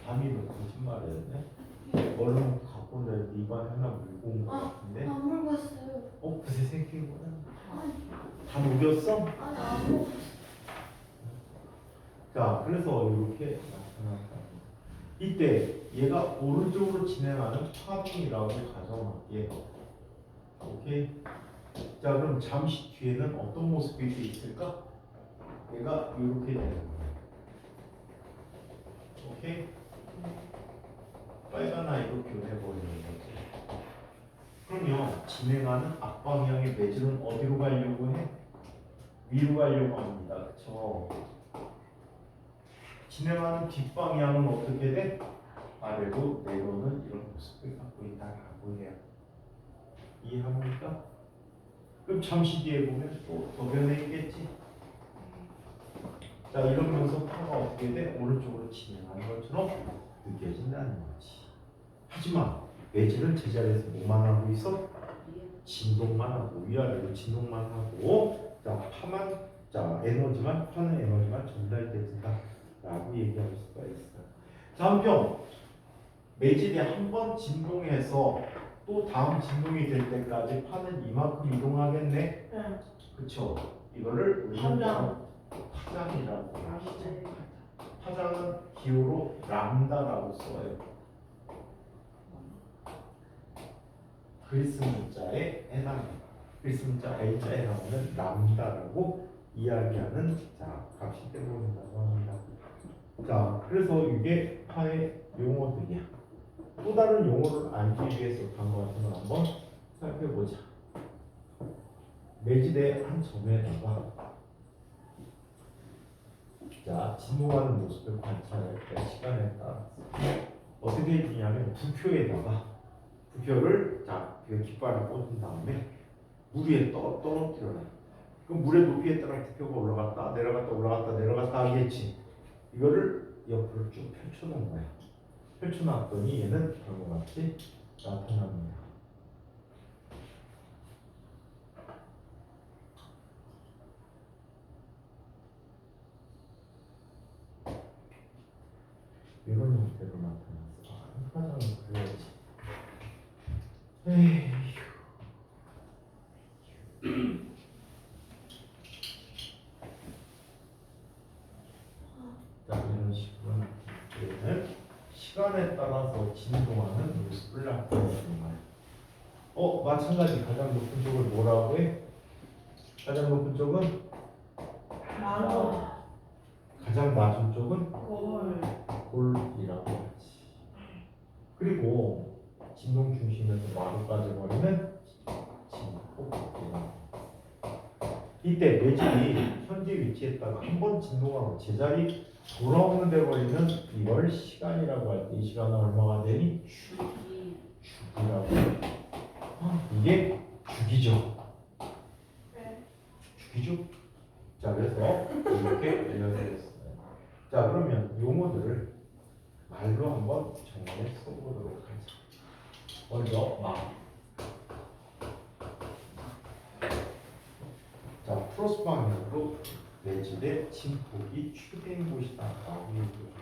[SPEAKER 3] 담이도 거짓말이었네. 얼른 갖고 내 입안 하나 물고 온 것 같은데.
[SPEAKER 4] 안 물고 왔어요.
[SPEAKER 3] 그새 생기구나.
[SPEAKER 4] 아니,
[SPEAKER 3] 다 녹였어?
[SPEAKER 4] 아니 안 먹었어.
[SPEAKER 3] 자, 그래서 이렇게 나타났다. 이때 얘가 오른쪽으로 진행하는 파동이라고 가정할게요. 오케이? 자, 그럼 잠시 뒤에는 어떤 모습이 있을까? 얘가 이렇게 되는 거야. 오케이? 빨간 아이로 교해버리는 거지. 그러면 진행하는 앞방향의 매질은 어디로 가려고 해? 위로 가려고 합니다. 그쵸? 진행하는 뒷방향은 어떻게 돼? 아래로 내려오는 이런 모습을 갖고 있다라고 해요. 이해합니까? 그럼 잠시 뒤에 보면 또 더 변해 있겠지? 자, 이러면서 파가 어떻게 돼? 오른쪽으로 진행하는 것처럼 느껴진다는 거지. 하지만 매질은 제자리에서 뭐만 하고 있어? 진동만 하고 위아래로 진동만 하고 자 파만 자 에너지만 파는 에너지만 전달된다 라고 얘기할 수가 있어요. 다음 편 매질이 한 번 진동해서 또 다음 진동이 될 때까지 파는 이만큼 이동하겠네.
[SPEAKER 2] 네.
[SPEAKER 3] 그쵸? 이거를 우리는
[SPEAKER 2] 파장.
[SPEAKER 3] 파장이라고 하시죠. 파장은 기호로 람다라고 써요. 그리스 문자에 해당합니다. 그리스 문자 L자에 해당하는 람다라고 이야기하는 자 값이 되어온다고 합니다. 자 그래서 이게 파의 용어들이야. 또 다른 용어를 알기 위해서 방금 같은 걸 한번 살펴보자. 매질의 한 점에다가 자 진동하는 모습을 관찰할 때 시간에 따라서 어떻게 해주냐면 부표를 자 깃발을 꽂은 다음에 물 위에 떨어뜨려라. 그럼 물의 높이에 따라 부표가 올라갔다 내려갔다 하겠지. 이거를 옆으로 쭉 펼쳐놓은 거야. 펼쳐놨더니 얘는 다음과 같이 나타납니다. 이런 형태로 나타났어. 화장을 그려야지. 에휴. 자, 이런 식으로 얘는 시간에 따라서 진동하는 모습을 나타내는 거예요. 마찬가지 가장 높은 쪽을 뭐라고 해? 가장 높은 쪽은
[SPEAKER 2] 나도.
[SPEAKER 3] 가장 낮은 쪽은
[SPEAKER 2] 걸.
[SPEAKER 3] 골이라고 하지. 그리고 진동 중심에서 마루까지 거리는 진폭이라고. 이때 매질이 현재 위치에다가 한 번 진동하고 제자리 돌아오는 데 걸리는 이걸 시간이라고 할 때 이 시간은 얼마가 되니? 주기라고. 이게 주기죠. 주기죠. 자 그래서 이렇게 알려드렸어요. 자 그러면 용어들을 말로 한번 정리해 써보도록 하죠. 먼저 자 플러스 방향으로 매질의 진폭이 추된 곳이다 라고 얘기해요.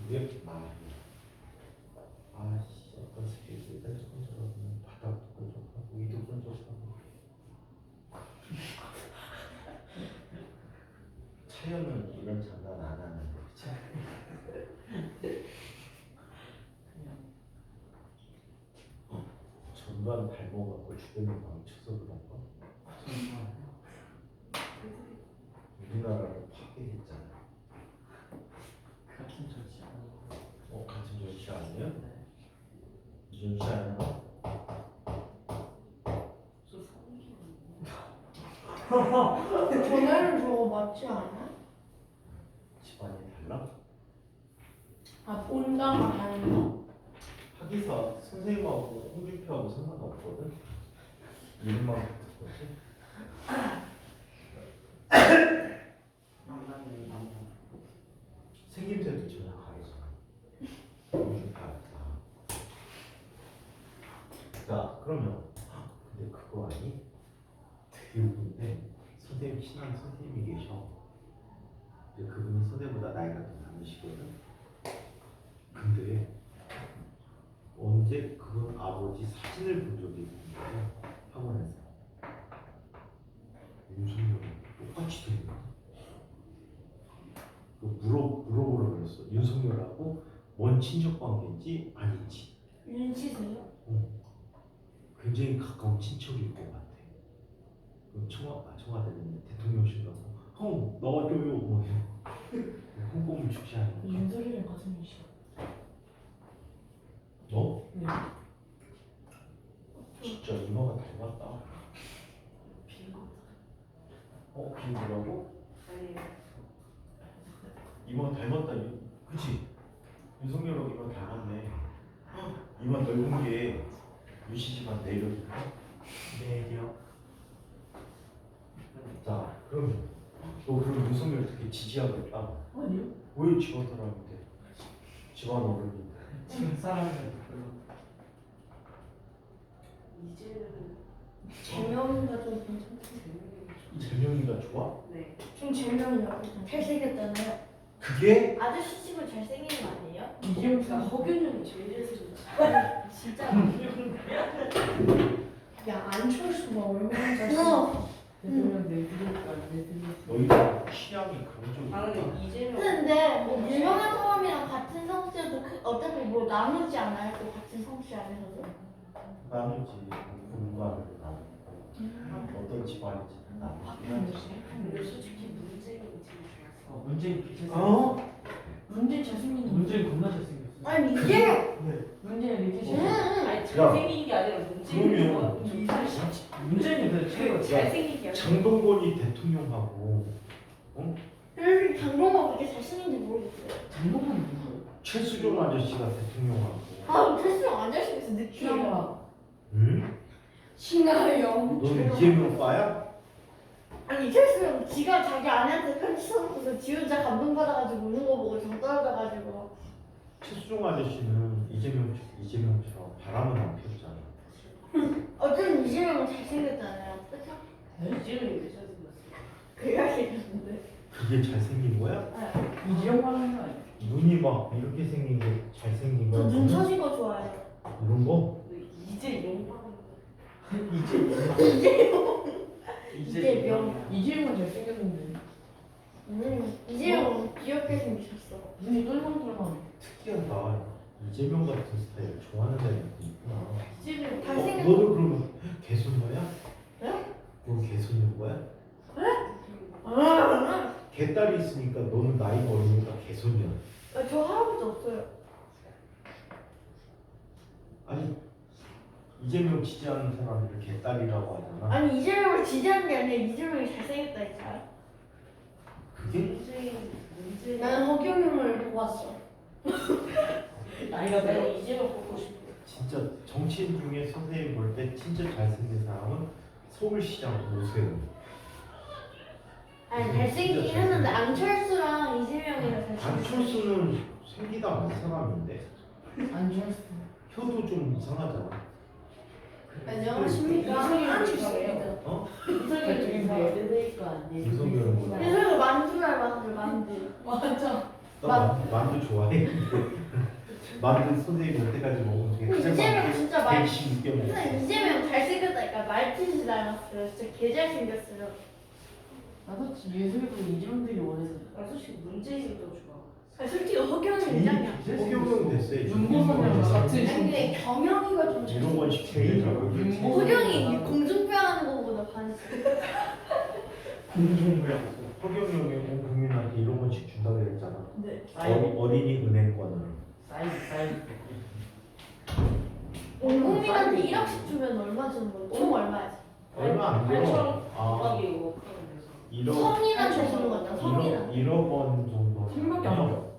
[SPEAKER 3] 이게 말이야. 아씨 어떤 스케줄들 조금 저러면 바닥도 끈적하고 위도 끈적하고 차연은 이런 장난 안 하는데 그치? 전반 닮아갖고 주변에 망쳐서 그런가? 우리나라를 파괴했잖아.
[SPEAKER 1] 같은 조치 아니고.
[SPEAKER 3] 같은 조치 아니야? 무슨 조치 아니야?
[SPEAKER 2] 전화를 저거 맞지 않아?
[SPEAKER 3] 집안이 달라?
[SPEAKER 2] 본다가 달라.
[SPEAKER 3] 하기사 선생님하고 홍준표하고 상관없거든? 이름만 같은 거지? 생김새도 전혀 다르잖아. 홍준표 같다. 자 그러면 근데 그거 아니? 되게 웃긴데 선생님 친한 선생님이 계셔. 근데 그분이 선생님보다 나이가 더 많으시거든. 근데 언제 그분 아버지 사진을 본 적이 있는 거야 학원에서. 윤석열이 똑같이 생겼어. 물어보라 그랬어. 윤석열하고 뭔 친척 관계인지 아닌지.
[SPEAKER 2] 윤씨세요?
[SPEAKER 3] 굉장히 가까운 친척일 것 같아. 그럼 청와대는 대통령실 가서 형 나와줘요 뭐 해. 홍보물 축제하는 거.
[SPEAKER 2] 윤석이랑 같은 윤씨요.
[SPEAKER 3] 너?
[SPEAKER 2] 네.
[SPEAKER 3] 진짜 이마가 닮았다. 빈거라고? 이마 닮았다. 그치? 윤석열하고 이마 닮았네. 이마 넓은 게 유시 집안 내려줄까?
[SPEAKER 1] 내려.
[SPEAKER 3] 자, 그럼 너 그럼 윤석열 되게 지지하겠다.
[SPEAKER 1] 아니요.
[SPEAKER 3] 왜 집안 사람인데? 집안 어른인데.
[SPEAKER 1] 지금 사람은 별로.
[SPEAKER 2] 재명이가 좀 괜찮지.
[SPEAKER 3] 재명이가 좋아?
[SPEAKER 2] 좀 재명이가 괜찮지.
[SPEAKER 4] 잘생겼잖아요.
[SPEAKER 3] 그게?
[SPEAKER 4] 아저씨 치고 잘생긴 거 아니에요?
[SPEAKER 1] 이재용
[SPEAKER 2] 야, 허균형이 제일 잘생겼지.
[SPEAKER 4] 진짜.
[SPEAKER 2] 야, 안철수가 얼마나 잘생겼어.
[SPEAKER 5] 대통령 내드릴까 내드릴까.
[SPEAKER 3] 너희가 취향이 그런 쪽이
[SPEAKER 2] 아,
[SPEAKER 3] 있다.
[SPEAKER 2] 근데 이재명.
[SPEAKER 4] 근데 뭐 유명한 사람이랑 같은 성씨여도 어차피 뭐 나누지 않아요? 또 같은 성씨 안에서도?
[SPEAKER 3] 나누지. 공간을 나누고 어떤 집안인지 나누고.
[SPEAKER 2] 근데 솔직히 문재인이 제일 좋았어.
[SPEAKER 1] 문재인 비슷했어.
[SPEAKER 3] 어?
[SPEAKER 2] 문재인 잘생긴 거.
[SPEAKER 1] 문재인 겁나 잘생겼어.
[SPEAKER 4] 아니 이재명!
[SPEAKER 5] 문제는 이렇게
[SPEAKER 4] 응.
[SPEAKER 2] 아니 잘생긴 게 아니라 문재인이
[SPEAKER 3] 그러면-
[SPEAKER 2] 좀 이상하지.
[SPEAKER 1] 문재인이 그래 최고.
[SPEAKER 2] 잘생긴 게 아니라.
[SPEAKER 3] 장동건이 대통령하고
[SPEAKER 4] 왜 장동건 그렇게 잘생긴지 모르겠어요.
[SPEAKER 1] 장동건이 누구예요?
[SPEAKER 3] 최수종 아저씨가 대통령하고.
[SPEAKER 4] 아, 패스랑 안 잘생겼어, 느낌이.
[SPEAKER 5] 신랑과
[SPEAKER 3] 응?
[SPEAKER 2] 신하영.
[SPEAKER 3] 너 이재명 빠야?
[SPEAKER 4] 아니, 이철수는 지가 자기 아내한테 편지 써놓고서 지 혼자 감동받아가지고 우는 거 보고 정 떨어져가지고.
[SPEAKER 3] 최수종 아저씨는 이재명처럼 바람은 안 피웠잖아.
[SPEAKER 4] 어쨌든 이재명은 잘생겼잖아요. 그쵸?
[SPEAKER 2] 이재명이 왜 잘생겼어?
[SPEAKER 4] 그래야 생겼는데.
[SPEAKER 3] 그게 잘생긴 거야?
[SPEAKER 5] 이재용 하는 거 아니야?
[SPEAKER 3] 눈이 막 이렇게 생긴 게 잘생긴 거야?
[SPEAKER 4] 저눈 처진 거 좋아해요.
[SPEAKER 3] 이런 거?
[SPEAKER 2] 이재용.
[SPEAKER 4] 이재명.
[SPEAKER 5] 이재용은 잘생겼는데
[SPEAKER 4] 이재명 귀엽게 생기셨어.
[SPEAKER 5] 눈이 똘망똘망.
[SPEAKER 3] 특이하다. 이재명 같은 스타일 좋아하는 애가 있구나.
[SPEAKER 2] 이재명.
[SPEAKER 4] 잘생겼-
[SPEAKER 3] 너도 그러면 개손녀야?
[SPEAKER 4] 네?
[SPEAKER 3] 너 개손녀인 거야?
[SPEAKER 4] 아,
[SPEAKER 3] 개딸이 있으니까 너는 나이가 어리니까 개손녀.
[SPEAKER 4] 저 할아버지 없어요.
[SPEAKER 3] 아니 이재명 지지하는 사람들을 개딸이라고 하잖아.
[SPEAKER 4] 아니, 이재명을 지지하는 게 아니라 이재명이 잘생겼다 했잖아.
[SPEAKER 3] 그게
[SPEAKER 2] 문재인.
[SPEAKER 4] 나는 허경영을 보고 왔어.
[SPEAKER 5] 나이가
[SPEAKER 2] 내가
[SPEAKER 5] 들어.
[SPEAKER 2] 이재명 보고 싶어.
[SPEAKER 3] 진짜 정치인 중에 선생님 볼 때 진짜 잘생긴 사람은 서울시장 오세훈.
[SPEAKER 4] 아니, 잘생기긴
[SPEAKER 3] 진짜
[SPEAKER 4] 했는데 안철수랑 이재명이랑 잘생겼어.
[SPEAKER 3] 안철수는 생기다 만 사람인데
[SPEAKER 5] 안철수.
[SPEAKER 3] 혀도 좀 이상하잖아.
[SPEAKER 2] 안녕하십니까.
[SPEAKER 5] 이성이랑
[SPEAKER 3] 어?
[SPEAKER 5] 대통령 내드릴까
[SPEAKER 3] 이성열은 뭐야?
[SPEAKER 4] 그래서 만두야, 만두.
[SPEAKER 5] 맞아.
[SPEAKER 3] 나 만두 좋아해. 만두 선생님 여태까지 먹은 중에 가장
[SPEAKER 4] 이재명 진짜 말.
[SPEAKER 3] 116개 먹었어.
[SPEAKER 4] 근데 이재명 잘생겼다니까. 말티즈 닮았어요. 진짜 개 잘생겼어요.
[SPEAKER 5] 나도 예술도 이재용들이 원해서.
[SPEAKER 2] 나 솔직히 문재인이 더 좋아.
[SPEAKER 4] 아니, 솔직히 허경영 이장이야.
[SPEAKER 3] 허경영 됐어요.
[SPEAKER 5] 윤보선이랑 같은
[SPEAKER 2] 아니
[SPEAKER 5] 신.
[SPEAKER 2] 근데 경영이가 좀
[SPEAKER 3] 이런 건 제일 잘하고
[SPEAKER 4] 허경이 공중부양하는 거보다 반했어.
[SPEAKER 1] 공중부양.
[SPEAKER 3] 허경영이 온 국민한테 1억 원씩 준다고 했잖아.
[SPEAKER 4] 네.
[SPEAKER 3] 어린이 은행권을.
[SPEAKER 1] 사인.
[SPEAKER 4] 온 국민한테 1억씩 주면 얼마 주는 거야? 총 얼마지?
[SPEAKER 3] 얼마 안 들어.
[SPEAKER 2] 8천
[SPEAKER 3] 아,
[SPEAKER 2] 곱하기 5 하면 돼서.
[SPEAKER 3] 1억
[SPEAKER 4] 성인한테 주는 거잖아. 성인한테.
[SPEAKER 3] 1억 원 정도.
[SPEAKER 5] 성밖에 안 줘.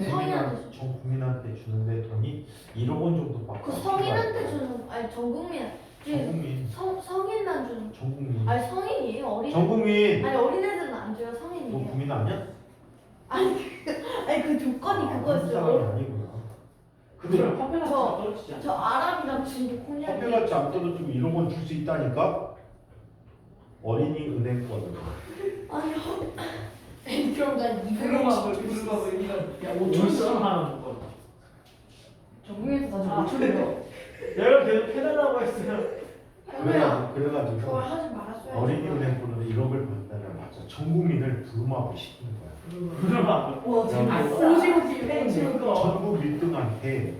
[SPEAKER 4] 성인한테.
[SPEAKER 3] 전 국민한테 주는데 돈이 1억 원 정도밖에
[SPEAKER 4] 그
[SPEAKER 3] 안
[SPEAKER 4] 성인한테
[SPEAKER 3] 들어가요.
[SPEAKER 4] 주는 아니 전 국민.
[SPEAKER 3] 전 국민.
[SPEAKER 4] 성인만 주는.
[SPEAKER 3] 전 국민.
[SPEAKER 4] 아니 성인이에요 어린.
[SPEAKER 3] 전 국민.
[SPEAKER 4] 아니 어린애들은 안 줘요
[SPEAKER 3] 너
[SPEAKER 4] 성인이에요.
[SPEAKER 3] 국민 아니야?
[SPEAKER 4] 아니 그 조건이
[SPEAKER 3] 아,
[SPEAKER 4] 그거였어요.
[SPEAKER 3] 사람이 아니구나. 근데
[SPEAKER 1] 그럼 화폐가
[SPEAKER 4] 저-
[SPEAKER 1] 떨어지지 않아?
[SPEAKER 4] 저 아랍이랑 중국 콩약이.
[SPEAKER 3] 화폐같이 안 떨어지고 1억 원 줄 수 있다니까? 어린이 은행권을.
[SPEAKER 4] 아니
[SPEAKER 2] 그럼 난
[SPEAKER 1] 그거만
[SPEAKER 2] 이불을
[SPEAKER 1] 그거 의미가
[SPEAKER 5] 야
[SPEAKER 1] 5천원 하는 거.
[SPEAKER 5] 전국에서 다시 5천원.
[SPEAKER 1] 내가 계속 해달라고 했어요.
[SPEAKER 3] 그래가지고
[SPEAKER 4] 그걸 하지 말았어요.
[SPEAKER 3] 어린이 은행권으로 1억을 받는다는 맞아. 전 국민을 부름하고 시키는 거야.
[SPEAKER 1] 그러면
[SPEAKER 2] 와
[SPEAKER 3] 재밌다.
[SPEAKER 2] 오징어 튀김.
[SPEAKER 3] 전국 1등한테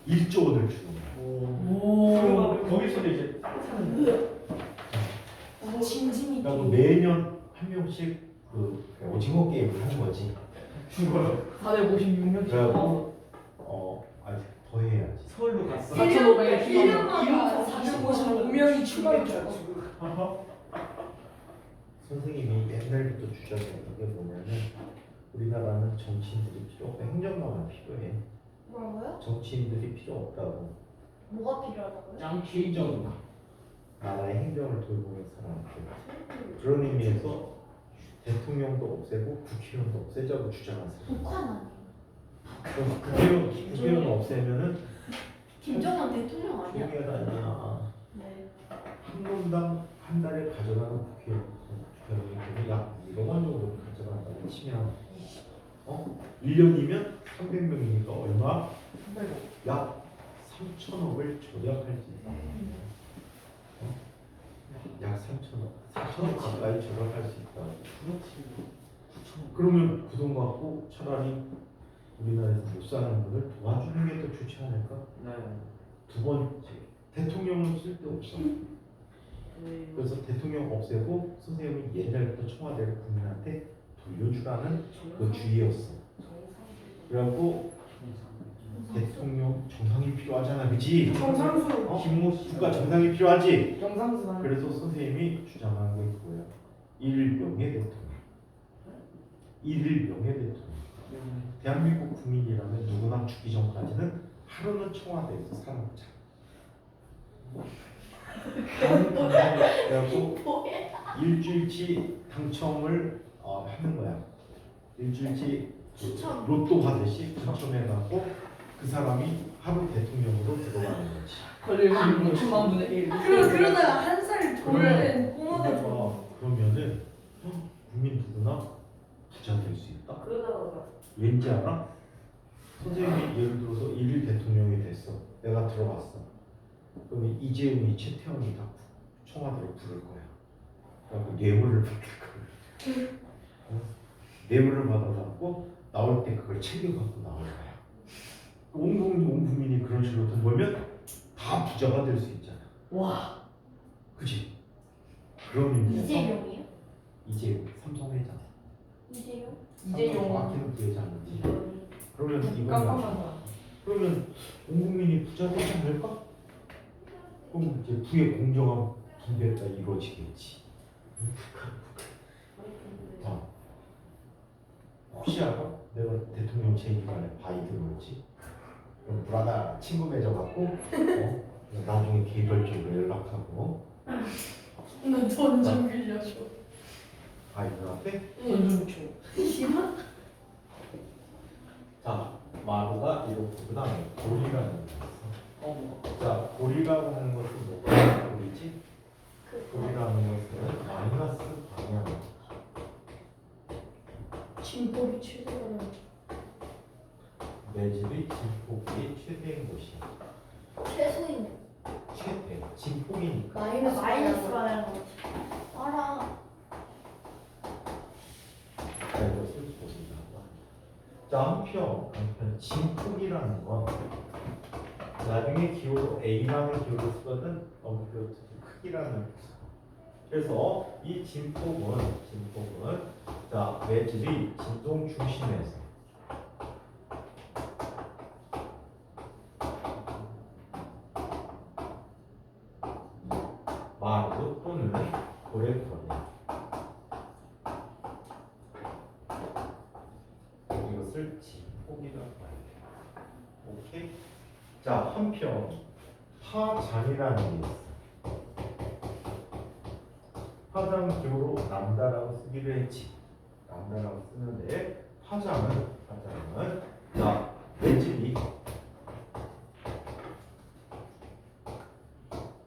[SPEAKER 3] 1조 원을 주는 거야.
[SPEAKER 1] 오. 거기서도 이제 따뜻한
[SPEAKER 2] 진진이.
[SPEAKER 3] 그리고 매년 한 명씩 그 오징어 게임을 하는 거지.
[SPEAKER 1] 죽어요.
[SPEAKER 5] 456명
[SPEAKER 3] 그래갖고 아니 더 해야지.
[SPEAKER 1] 서울로 갔어.
[SPEAKER 5] 4,500에
[SPEAKER 2] 1년마다 455명이 출발했죠.
[SPEAKER 3] 선생님이 옛날부터 주장했던 게 뭐냐면 우리나라는 정치인들이 필요 없고 행정가만 필요해.
[SPEAKER 4] 뭐라고요?
[SPEAKER 3] 정치인들이 필요 없다고.
[SPEAKER 4] 뭐가 필요하다고요?
[SPEAKER 1] 짱취정.
[SPEAKER 3] 나라의 행정을 돌보는 사람들. 그런 의미에서 대통령도 없애고 국회의원도 없애자고 주장하세요.
[SPEAKER 4] 북한 아니에요?
[SPEAKER 3] 그럼 국회의원 없애면은
[SPEAKER 4] 김정은 대통령 아니야?
[SPEAKER 3] 총회가 아니야.
[SPEAKER 4] 네.
[SPEAKER 3] 한 명당 한 달에 가져가는 국회의원이 약 1억 원 정도 가져간다고 치면 1년이면 300명이니까 얼마? 약 3천억을 절약할 수 있다. 약 3천억 가까이 절약할 수 있다. 그러면 그 돈 갖고 차라리 우리나라에서 못 사는 분을 도와주는 게 더 좋지 않을까?
[SPEAKER 1] 네.
[SPEAKER 3] 두 번째, 대통령은 쓸데없어. 그래서 대통령 없애고 선생님이 옛날부터 청와대를 국민한테 돌려주라는 그 주의였어. 그래갖고 대통령 정상이 필요하잖아, 그치?
[SPEAKER 2] 정상수.
[SPEAKER 3] 국가 정상이 필요하지?
[SPEAKER 5] 정상수만.
[SPEAKER 3] 그래서 선생님이 주장하는 게 그거야. 일명예 대통령. 일명예 대통령. 대한민국 국민이라면 누구나 죽기 전까지는 하루는 청와대에서 살아보자. 그래갖고 일주일치 당첨을 하는 거야. 일주일치
[SPEAKER 4] 추첨.
[SPEAKER 3] 로또 하듯이 당첨해갖고 그 사람이 하루 대통령으로 들어가는 거지.
[SPEAKER 5] 걸리고 6천만 분의 1.
[SPEAKER 2] 그러다가 한 살 돌은 꼬마가
[SPEAKER 3] 그러면은 국민 누구나 부자 될 수 있다.
[SPEAKER 2] 그러다가
[SPEAKER 3] 왠지 알아? 선생님이 예를 들어서 일일 대통령이 됐어. 내가 들어갔어. 그러면 이재용이 최태원이 다 청와대로 부를 거야. 그래갖고 뇌물을 받을 거야. 뇌물을 받아갖고 나올 때 그걸 챙겨갖고 나올 거야. 온 국민이 그런 식으로 돈 벌면 다 부자가 될 수 있잖아.
[SPEAKER 5] 와.
[SPEAKER 3] 그치? 그런 의미에서
[SPEAKER 4] 이재용이요?
[SPEAKER 3] 이재용 삼성 회장.
[SPEAKER 4] 이재용?
[SPEAKER 5] 이재용.
[SPEAKER 3] 정확히는 부회장이지. 그러면 이건
[SPEAKER 5] 깜깜하다.
[SPEAKER 3] 그러면 온 국민이 부자 되지 않을까? 그럼 이제 부의 공정한 분배가 이루어지겠지. 혹시 알아? 내가 대통령 재임간에 바이든이었지. 그럼 브라다 친구 맺어갖고 나중에 개별적으로 연락하고
[SPEAKER 2] 나돈좀 빌려줘.
[SPEAKER 3] 바이든한테
[SPEAKER 5] 돈좀 줘.
[SPEAKER 3] 자 마루가 이렇고 그 다음에 고리라는 게 있어. 자 고리라고 하는 것은 뭐가 고리지? 고리라는 것은 마이너스 방향.
[SPEAKER 2] 진폭이 최대라는.
[SPEAKER 3] 매질의 진폭이 최대인 곳이야.
[SPEAKER 4] 최소인
[SPEAKER 3] 최대. 진폭이니까.
[SPEAKER 4] 마이너스 말하는 거지. 알아.
[SPEAKER 3] 자 이것을 보시자고. 자 한편 진폭이라는 건 나중에 기호로 A라는 기호를 쓰거든. 그 크기라는 뜻. 그래서 이 진폭은 자 매질이 진동 중심에서 마루 또는 고래거리 이것을 진폭이라고 해요. 오케이? 자 한편 파장이라는 게 있어. 파장 기호로 람다라고 쓰기로 했지. 람다라고 쓰는데 파장은 자 매질이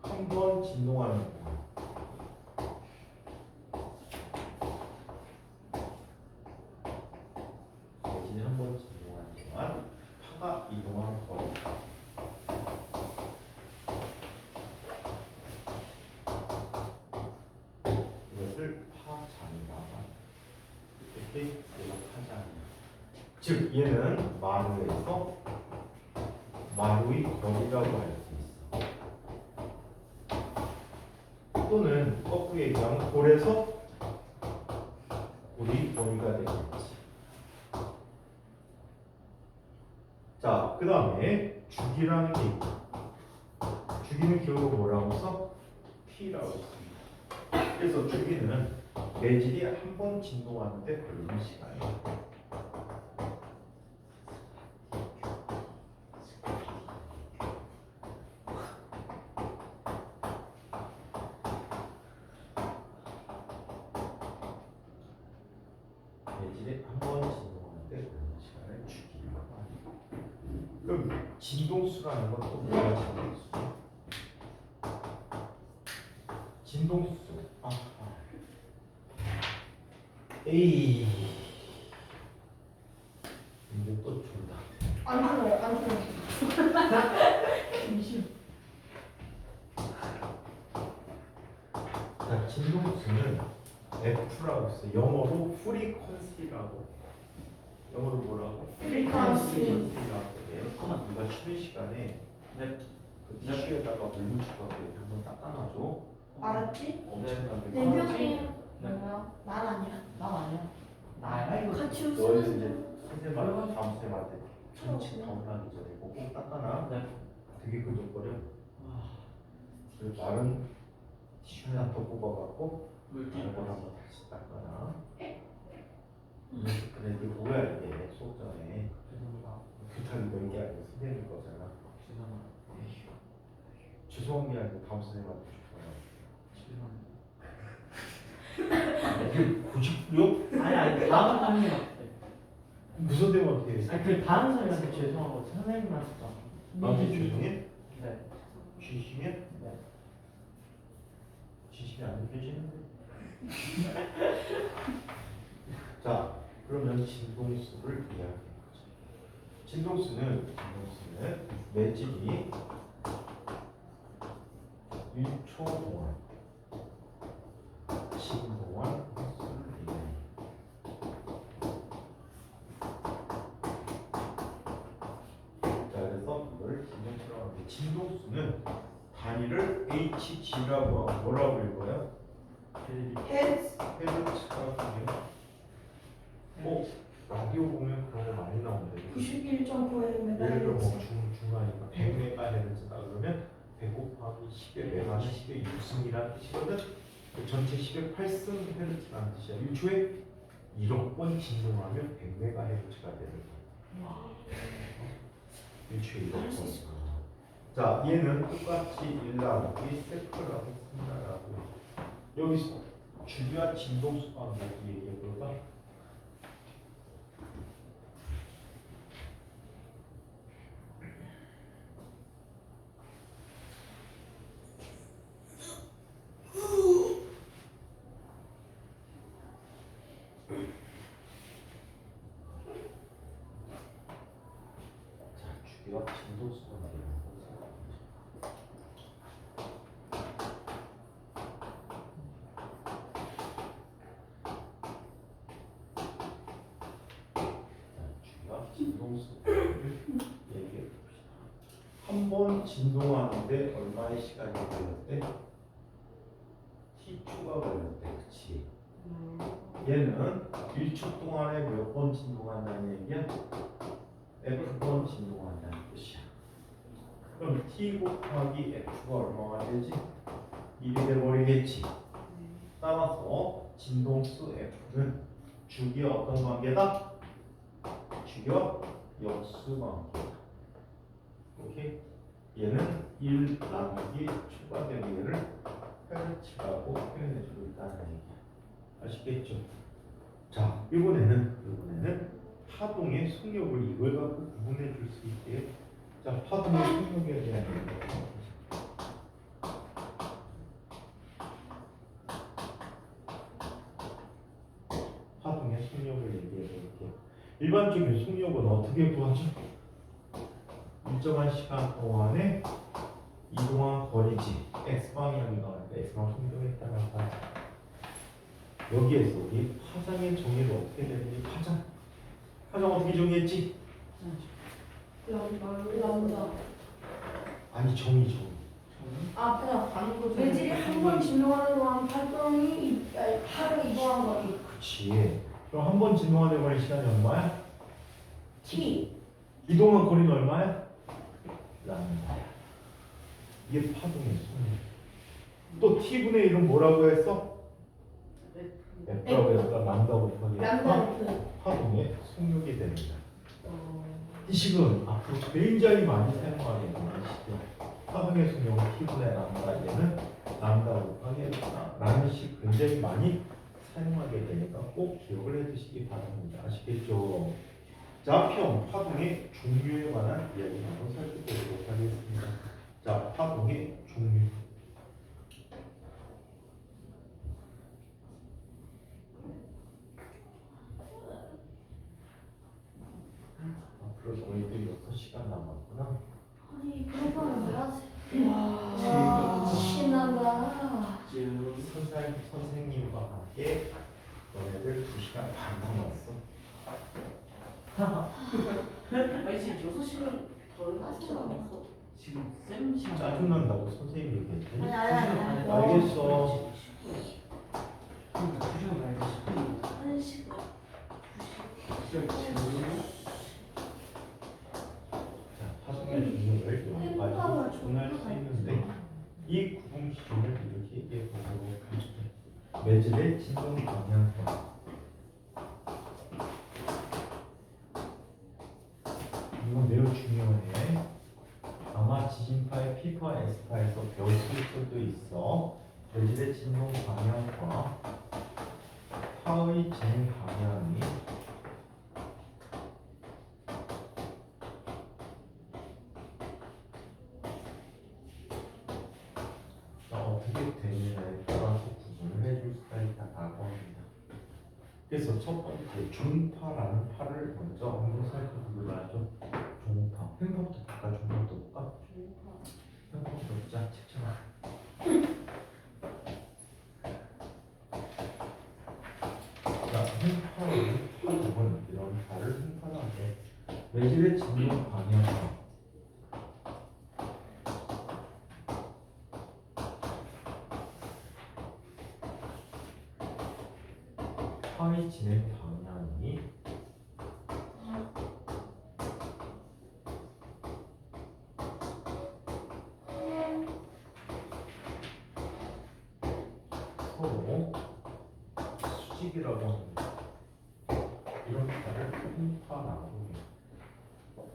[SPEAKER 3] 한 번 진동하는 거야. 매질이 한 번 진동하는 동안 파가 이동하는 거리. 이것을 파장이라고 합니다. 이렇게 얘가 파장이야. 즉 얘는 마루에서 마루의 거리라고 할 수 있어. 또는 거꾸로 얘기하면 골에서 골이 거리가 되겠지. 자, 그 다음에 주기라는 게 있다. 주기는 결국 뭐라고 써? T라고 씁니다. 그래서 주기는 매질이 한 번 진동하는데 걸리는 시간이에요. 매질이 한 번 진동하는데 걸리는 시간을 주기라고 합니다. 그럼 진동수라는 건 또 뭐가 진동수? 진동수. 에이. 이제 또 준다.
[SPEAKER 2] 안 들어, 안 들어.
[SPEAKER 3] 자, 진동수는 F라고 써. 영어로 프리퀀시라고. 영어로 뭐라고?
[SPEAKER 2] 프리퀀시.
[SPEAKER 3] 프리퀀시라고 해요. 우리가 쉬는 시간에
[SPEAKER 1] 네.
[SPEAKER 3] 그 티슈에다가 물 묻혀서 한번 닦아놔줘.
[SPEAKER 2] 알았지?
[SPEAKER 3] 엄청나게.
[SPEAKER 2] 네 명이
[SPEAKER 5] 뭐야?
[SPEAKER 2] 난 아니야.
[SPEAKER 5] 난 아니야.
[SPEAKER 1] 나야 이거.
[SPEAKER 2] 같이
[SPEAKER 3] 너희들
[SPEAKER 2] 웃으면
[SPEAKER 3] 이제 선생님한테 다음 쌤한테 전체 가운하기 전에 꼭 닦아놔.
[SPEAKER 1] 네.
[SPEAKER 3] 되게 끈적거려. 그 마른 티슈 하나 더 뽑아갖고
[SPEAKER 1] 물기.
[SPEAKER 3] 다른 걸 한번 다시 닦아놔. 그래 이게 뭐야 이게 수업 전에
[SPEAKER 1] 죄송합니다.
[SPEAKER 3] 교탁이 넣은 게 아니고 선생님 거잖아.
[SPEAKER 1] 죄송합니다.
[SPEAKER 3] 죄송한 게 아니고 다음 선생님한테 줘요.
[SPEAKER 1] 죄송합니다.
[SPEAKER 3] 이게 고집부려?
[SPEAKER 1] 아니 다음 선생님한테.
[SPEAKER 3] 무슨 대면 어떻게 해?
[SPEAKER 1] 아니 그 다른 선생님한테 죄송하고 선생님한테
[SPEAKER 3] 나한테 죄송해?
[SPEAKER 1] 네.
[SPEAKER 3] 진심이야?
[SPEAKER 1] 네.
[SPEAKER 3] 진심이 안 느껴지는데? 자, 그러면 진동수를 이야기하는 거죠. 진동수는 매질이 1초 동안 진동한 횟수를 얘기해요. 자, 그래서 그걸 진동수라고 하는데 진동수는 단위를 HG라고 하고 뭐라고 읽어요?
[SPEAKER 2] 헤드.
[SPEAKER 3] 헤르츠라고 해요. 라디오 보면 그런 거 많이 나오는데
[SPEAKER 2] 91.9에
[SPEAKER 3] 예를 들어 뭐
[SPEAKER 2] 매달렸어.
[SPEAKER 3] 중간이니까 100메가헤르츠다 그러면 100 곱하기 10의 메가는 10의 6승이라는 뜻이거든. 그 전체 10의 8승 헤르츠라는 뜻이야. 1초에 1억 번 진동하면 100메가헤르츠가 되는 거야. 1초에 1억 번. 자, 얘는 똑같이 1 나누기 세크라고 쓴다라고. 여기서 주기와 진동수 관계 얘기해 볼까? 자, 주기와 진동수 관계. 진동수를 얘기해 봅시다. 한 번 진동하는데 얼마의 시간이 걸렸대? T 초가 걸렸대, 그치? 얘는 1초 동안에 몇 번 진동한다는 얘기야? F번 진동한다는 뜻이야. 그럼 T 곱하기 F가 얼마가 되지? 1이 돼버리겠지. 따라서 진동수 F는 주기와 어떤 관계다? 주기와 역수 관계다. 오케이? 얘는 1 나누기 추가된 얘를 헤르츠라고 표현해주고 있다는 얘기야. 아시겠죠? 자, 이번에는 파동의 속력을 이걸 갖고 구분해 줄 수 있게. 자, 파동의 속력에 대한 얘기입니다. 파동의 속력을 얘기해 볼게요. 일반적인 속력은 어떻게 구하죠? 일정한 시간 동안에 이동한 거리지. X방향이 나오니까 X방 속력에 따라서 여기에서 이 파장의 정의를 어떻게 되는지 파장 어떻게 정의했지?
[SPEAKER 4] 람다.
[SPEAKER 3] 아니 정의.
[SPEAKER 4] 아 그냥 가는 거.
[SPEAKER 2] 매질이 한 번 진동하는 동안 활동이 하루 이동한 거리.
[SPEAKER 3] 그렇지. 그럼 한 번 진동하는 걸린 시간이 얼마야?
[SPEAKER 2] T.
[SPEAKER 3] 이동한 거리는 얼마야? 람다야. 이게 파동의 속력. 또 t분의 1은 뭐라고 했어? F라고 했어. 람다 곱하기
[SPEAKER 2] 람다
[SPEAKER 3] 파동의 속력이 됩니다. 이 식은 앞으로 굉장히 많이 사용하게 되는 식이야. 파동의 속력은 t분의 람다, 얘는 람다 곱하기 라는 식 굉장히 많이 사용하게 되니까 꼭 기억을 해두시기 바랍니다. 아시겠죠? 자, 평 파동의 종류에 관한 이야기 한번 살펴보도록 하겠습니다. 자, 파동의 종류. 앞으로 너희들이 6시간 남았구나.
[SPEAKER 4] 아니 그런 거는 왜 하지?
[SPEAKER 2] 와, 신난다.
[SPEAKER 3] 선생님과 함께 너네들 2시간 반 남았어.
[SPEAKER 5] 아니 지금 6시간 덜 남았어. 지금 쌤 시간.
[SPEAKER 3] 짜증난다고 선생님이 얘기했더니
[SPEAKER 4] 아니.
[SPEAKER 3] 알겠어.
[SPEAKER 4] 한 시간.
[SPEAKER 3] 자, 파동의 종류를 여기까지 구분할 수 있는데 이 구분 기준을 이렇게 얘기해 보도록 할게요. 매질의 진동 방향과 이건 매우 중요해. 아마 지진파의 P파, S파에서 배웠을 수도 있어. 매질의 진동 방향과 파의 진행 방향이 어떻게 되느냐에 따라서 구분을 해줄 수가 있다고 합니다. 그래서 첫 번째 중파라는 파를 먼저 한번 살펴보도록 하죠. 중파. 횡법도 볼까? 중법도 볼까? 횡법도 보자. 책처럼. 자, 횡파를 파동은 이런 파를 횡파를 하게 매질의 진동 방향과 파의 진행 방향이 서로 수직이라고 합니다. 이런 파를 횡파라고 해요.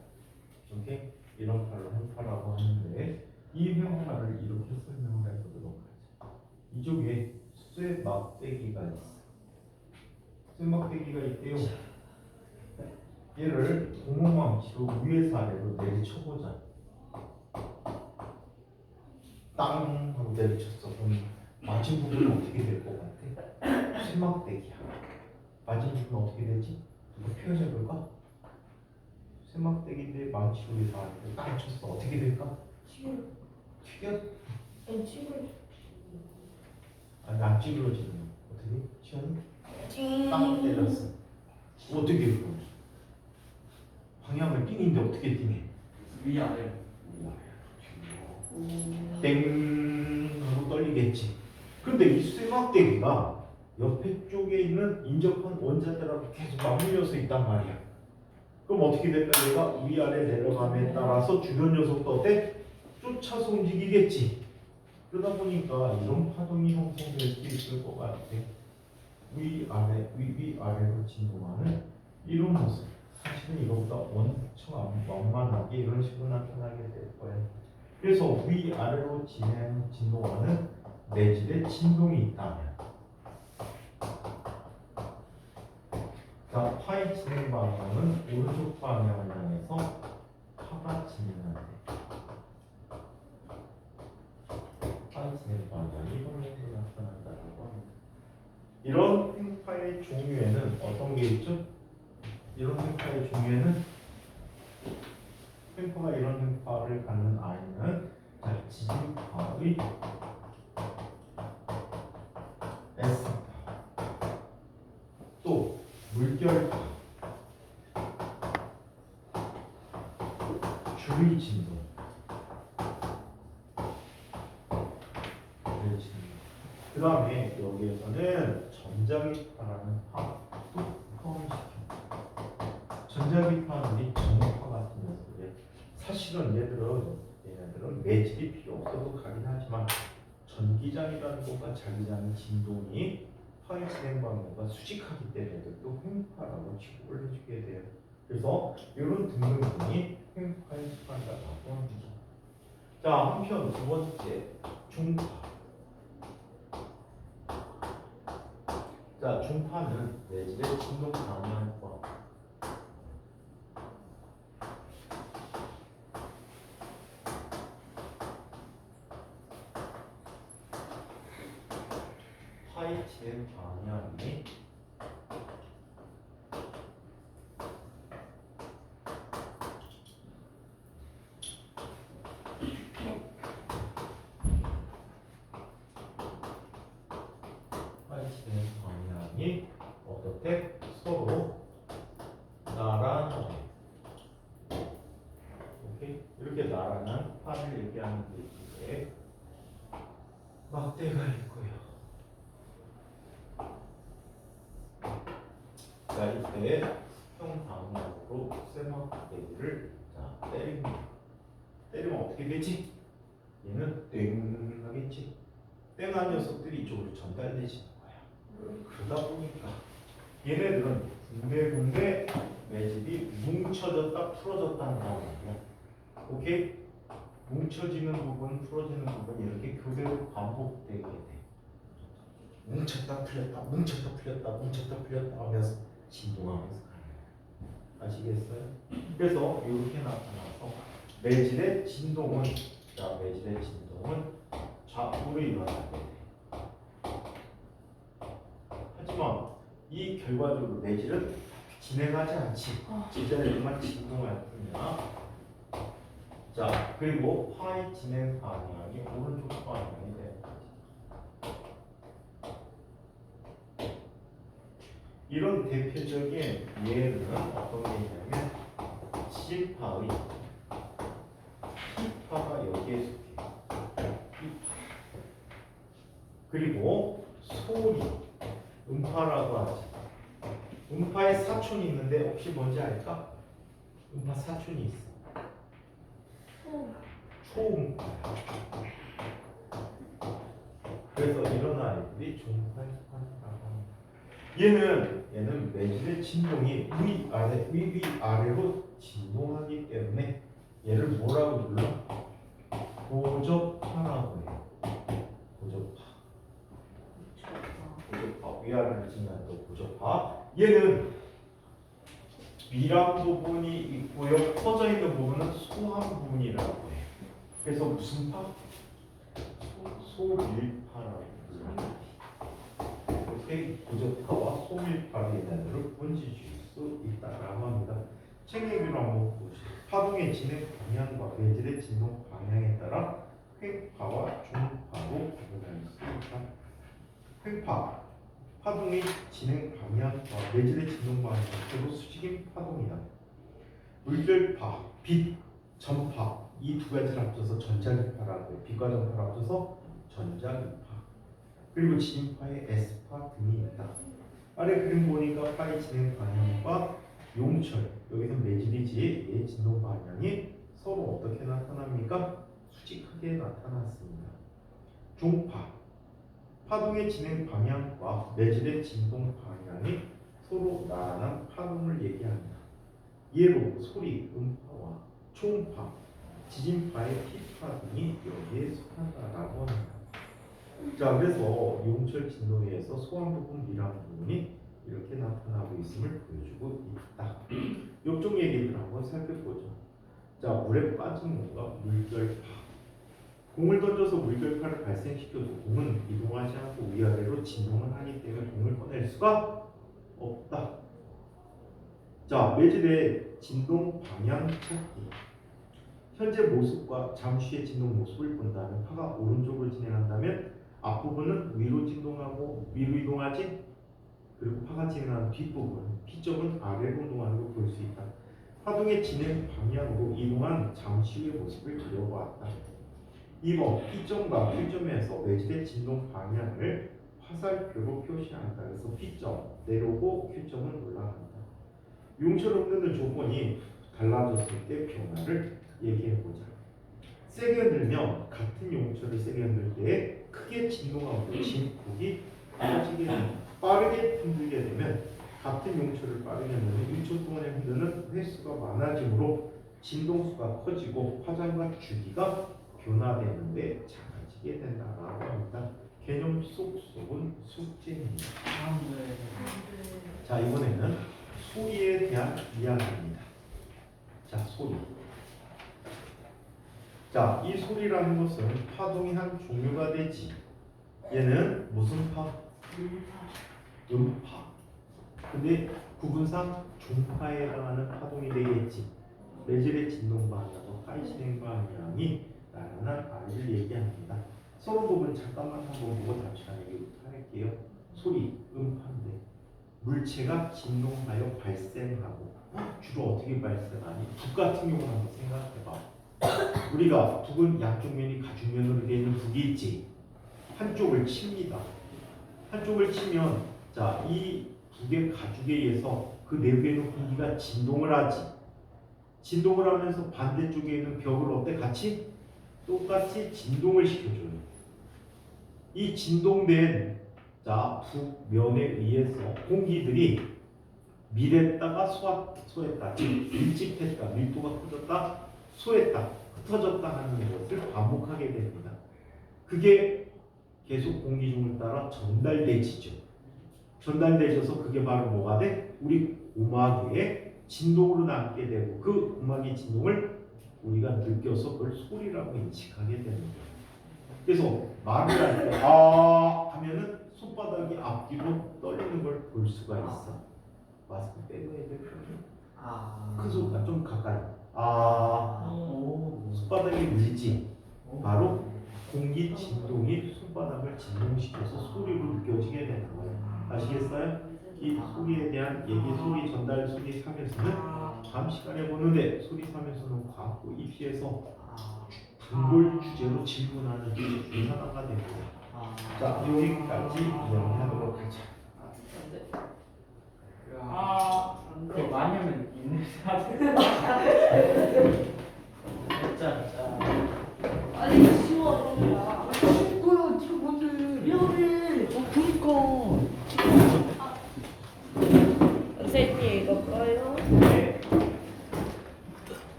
[SPEAKER 3] 오케이? 이런 파를 횡파라고 하는데 이 횡파를 이렇게 설명을 해보도록 하죠. 이쪽에 쇠 막대기가 있어. 쇠막대기가 있대요. 얘를 고무망치로 위에서 아래로 내리쳐보자. 땅 하고 내리쳤어. 그럼 맞은 부분은 어떻게 될 것 같아? 쇠막대기야. 맞은 부분은 어떻게 되지? 이거 표현해볼까? 쇠막대기인데 망치로 위에서 아래로 땅 쳤어. 어떻게 될까? 튀겨? 아니 안 찌그러지는 거. 어떻게? 시원해? 땅 때렸어. 어떻게 해? 방향을 띵인데 어떻게 띵해?
[SPEAKER 1] 위아래.
[SPEAKER 3] 땡 하고 떨리겠지. 근데 이 쇠막대기가 옆에 쪽에 있는 인접한 원자들하고 계속 맞물려서 있단 말이야. 그럼 어떻게 될까? 얘가 위아래 내려감에 따라서 주변 녀석도 어때? 쫓아서 움직이겠지. 그러다 보니까 이런 파동이 형성될 수 있을 것 같아. 위아래, 위아래로 진동하는 이런 모습. 사실은 이거보다 엄청 완만하게 이런 식으로 나타나게 될 거예요. 그래서 위아래로 진동하는 내질의 진동이 있다면, 자, 파의 진행 방향은 오른쪽 방향을 향해서 파가 진행한대. 파의 진행 방향이 이런 식으로 나타난다고 합니다. 이런 횡파의 종류에는 어떤 게 있죠? 이런 횡파의 종류에는 횡파가 이런 횡파를 갖는 아이는 자, 지진파의 S파, 또 물결파, 줄의 진동. 그 다음에 여기에서는 전자기파라는 파도 포함시켜. 전자기파는 전파 같은 녀석들. 사실은 얘네들은 매질이 필요 없어도 가긴 하지만 전기장이라는 것과 자기장의 진동이 파의 진행 방향과 수직하기 때문에 또 횡파라고 취급을 해주게 돼요. 그래서 이런 등등등이 횡파의 수반이라고 합니다. 자, 한편 두 번째 중파. 자, 중파는 내질의 진동 방향과 파의 진행 방향이 어떻게 서로 나란하게 오케이? 이렇게 나란한 판을 얘기하는 게 이제 막대가 있고요. 자, 이때 수평 방향으로 쇠막대기를 때립니다. 때리면 어떻게 되지? 얘는 땡 하겠지. 땡한 녀석들이 이쪽으로 전달되지는 거야. 그러다 보니까 얘네들은 군데군데 매질이 뭉쳐졌다 풀어졌다는 거거든요. 오케이? 뭉쳐지는 부분, 풀어지는 부분 이렇게 교대로 반복되게 돼. 뭉쳤다 풀렸다, 뭉쳤다 풀렸다, 뭉쳤다 풀렸다 하면서 진동하면서 가는 거예요. 아시겠어요? 그래서 이렇게 나타나서 매질의 진동은 좌우로 일어나게 돼. 하지만 이 결과적으로 매질은 진행하지 않지. 제자리만 진동할 뿐이야. 자, 그리고 파의 진행 방향이 오른쪽 방향이 돼. 이런 대표적인 예는 어떤 게 있냐면 지진파의 P파가 여기에 속해. 그리고 소리, 음파라고 하지. 음파의 사촌이 있는데 혹시 뭔지 알까? 음파 사촌이 있어. 초음파야. 그래서 이런 아이들이 중파에 속한다고 합니다. 얘는 매질의 진동이 위아래로 진동하기 때문에 얘를 뭐라고 불러? 고접파라고 해요. 고접파. 위아래를 진동하는 고접파. 얘는 미랑 부분이 있고요. 퍼져 있는 부분은 소한 부분이라고 해요. 그래서 무슨 파? 소밀파라고 불러요. 이렇게 고접파와 소밀파의 얘네들을 분지줄 수 있다라고 합니다. 책 얘기를 한번 보시죠. 파동의 진행 방향과 매질의 진동 방향에 따라 횡파와 중파로 구분할 수 있다. 횡파, 파동의 진행 방향과 매질의 진동 방향은 서로 수직인 파동이다. 물결파, 빛, 전파 이 두 가지를 합쳐서 전자기파라고 해요. 빛과 전파를 합쳐서 전자기파. 그리고 지진파의 S파 등이 있다. 아래 그림 보니까 파의 진행 방향과 용철, 여기서 매질이지 얘의 진동 방향이 서로 어떻게 나타납니까? 수직하게 나타났습니다. 중파, 파동의 진행 방향과 매질의 진동 방향이 서로 나란한 파동을 얘기합니다. 예로 소리, 음파와 초음파, 지진파의 P파 등이 여기에 속한다라고 합니다. 자, 그래서 용철 진동에 의해서 소한 부분, 미랑 부분이 이렇게 나타나고 있음을 보여주고 있다. 이쪽 얘기를 한번 살펴보죠. 자, 물에 빠진 공과 물결파. 공을 던져서 물결파를 발생시켜도 공은 이동하지 않고 위아래로 진동을 하기 때문에 공을 꺼낼 수가 없다. 자, 매질의 진동 방향 찾기. 현재 모습과 잠시 후의 진동 모습을 본다면 파가 오른쪽으로 진행한다면 앞부분은 위로 진동하고 위로 이동하지. 그리고 파가 진행하는 뒷부분, P쪽은 아래로 이동하는 걸 볼 수 있다. 파동의 진행 방향으로 이동한 잠시 후의 모습을 그려보았다. 2번 P점과 Q점에서 외질의 진동 방향을 화살표로 표시한다. 그래서 P점 내려오고 Q점은 올라간다. 용처럼 흐르는 조건이 달라졌을 때 변화를 얘기해보자. 세게 흔들면 같은 용처를 세게 흔들 때 크게 진동하고 진폭이 떨어지게 된다. 빠르게 흔들게 되면 같은 용처를 빠르게 흔들면 1초 동안에 흔드는 횟수가 많아지므로 진동수가 커지고 화장과 주기가 변화되는데 작아지게 된다라고 합니다. 개념 속속은 숙제입니다. 자, 이번에는 소리에 대한 이야기입니다. 자, 소리. 자, 이 소리라는 것은 파동이 한 종류가 되지. 얘는 무슨 파? 음파. 근데 구분상 중파에 해당하는 파동이 되겠지. 내질의 진동 방향과 파의 진행 방향이 나란한 아이를 얘기합니다. 서로 부분 잠깐만 한번 보고 다시 얘기부터 할게요. 소리, 음파인데 물체가 진동하여 발생하고 주로 어떻게 발생하니? 북 같은 경우는 한번 생각해봐. 우리가 북은 양쪽 면이 가중면으로 되어 있는 북이 있지. 한쪽을 칩니다. 한쪽을 치면 자, 이 북의 가죽에 의해서 그 내부에는 공기가 진동을 하지. 진동을 하면서 반대쪽에 있는 벽을 어때? 같이 똑같이 진동을 시켜줘요. 이 진동된 자, 북면에 의해서 공기들이 밀했다가 소했다, 밀집했다, 밀도가 커졌다, 소했다, 흩어졌다 하는 것을 반복하게 됩니다. 그게 계속 공기 중을 따라 전달되지죠. 전달되셔서 그게 바로 뭐가 돼? 우리 고막에 진동으로 남게 되고 그 고막의 진동을 우리가 느껴서 그걸 소리라고 인식하게 되는 거예요. 그래서 말을 할 때 아 하면은 손바닥이 앞뒤로 떨리는 걸 볼 수가 있어. 마스크 빼고 해야 될 거예요. 큰 소리가 좀 가까이. 손바닥이 밀지. 바로 공기 진동이 손바닥을 진동시켜서 소리로 느껴지게 되는 거예요. 아시겠어요? 이 소리에 대한 얘기, 소리 전달, 소리 3에서는 다음 시간에 보는데 소리 3에서는 과학고 입시에서 단골 주제로 질문하는 주제 중에 하나가 됩니다. 자, 여기까지 이야기하도록 하자.
[SPEAKER 1] 그 많이 하면 인내하세요.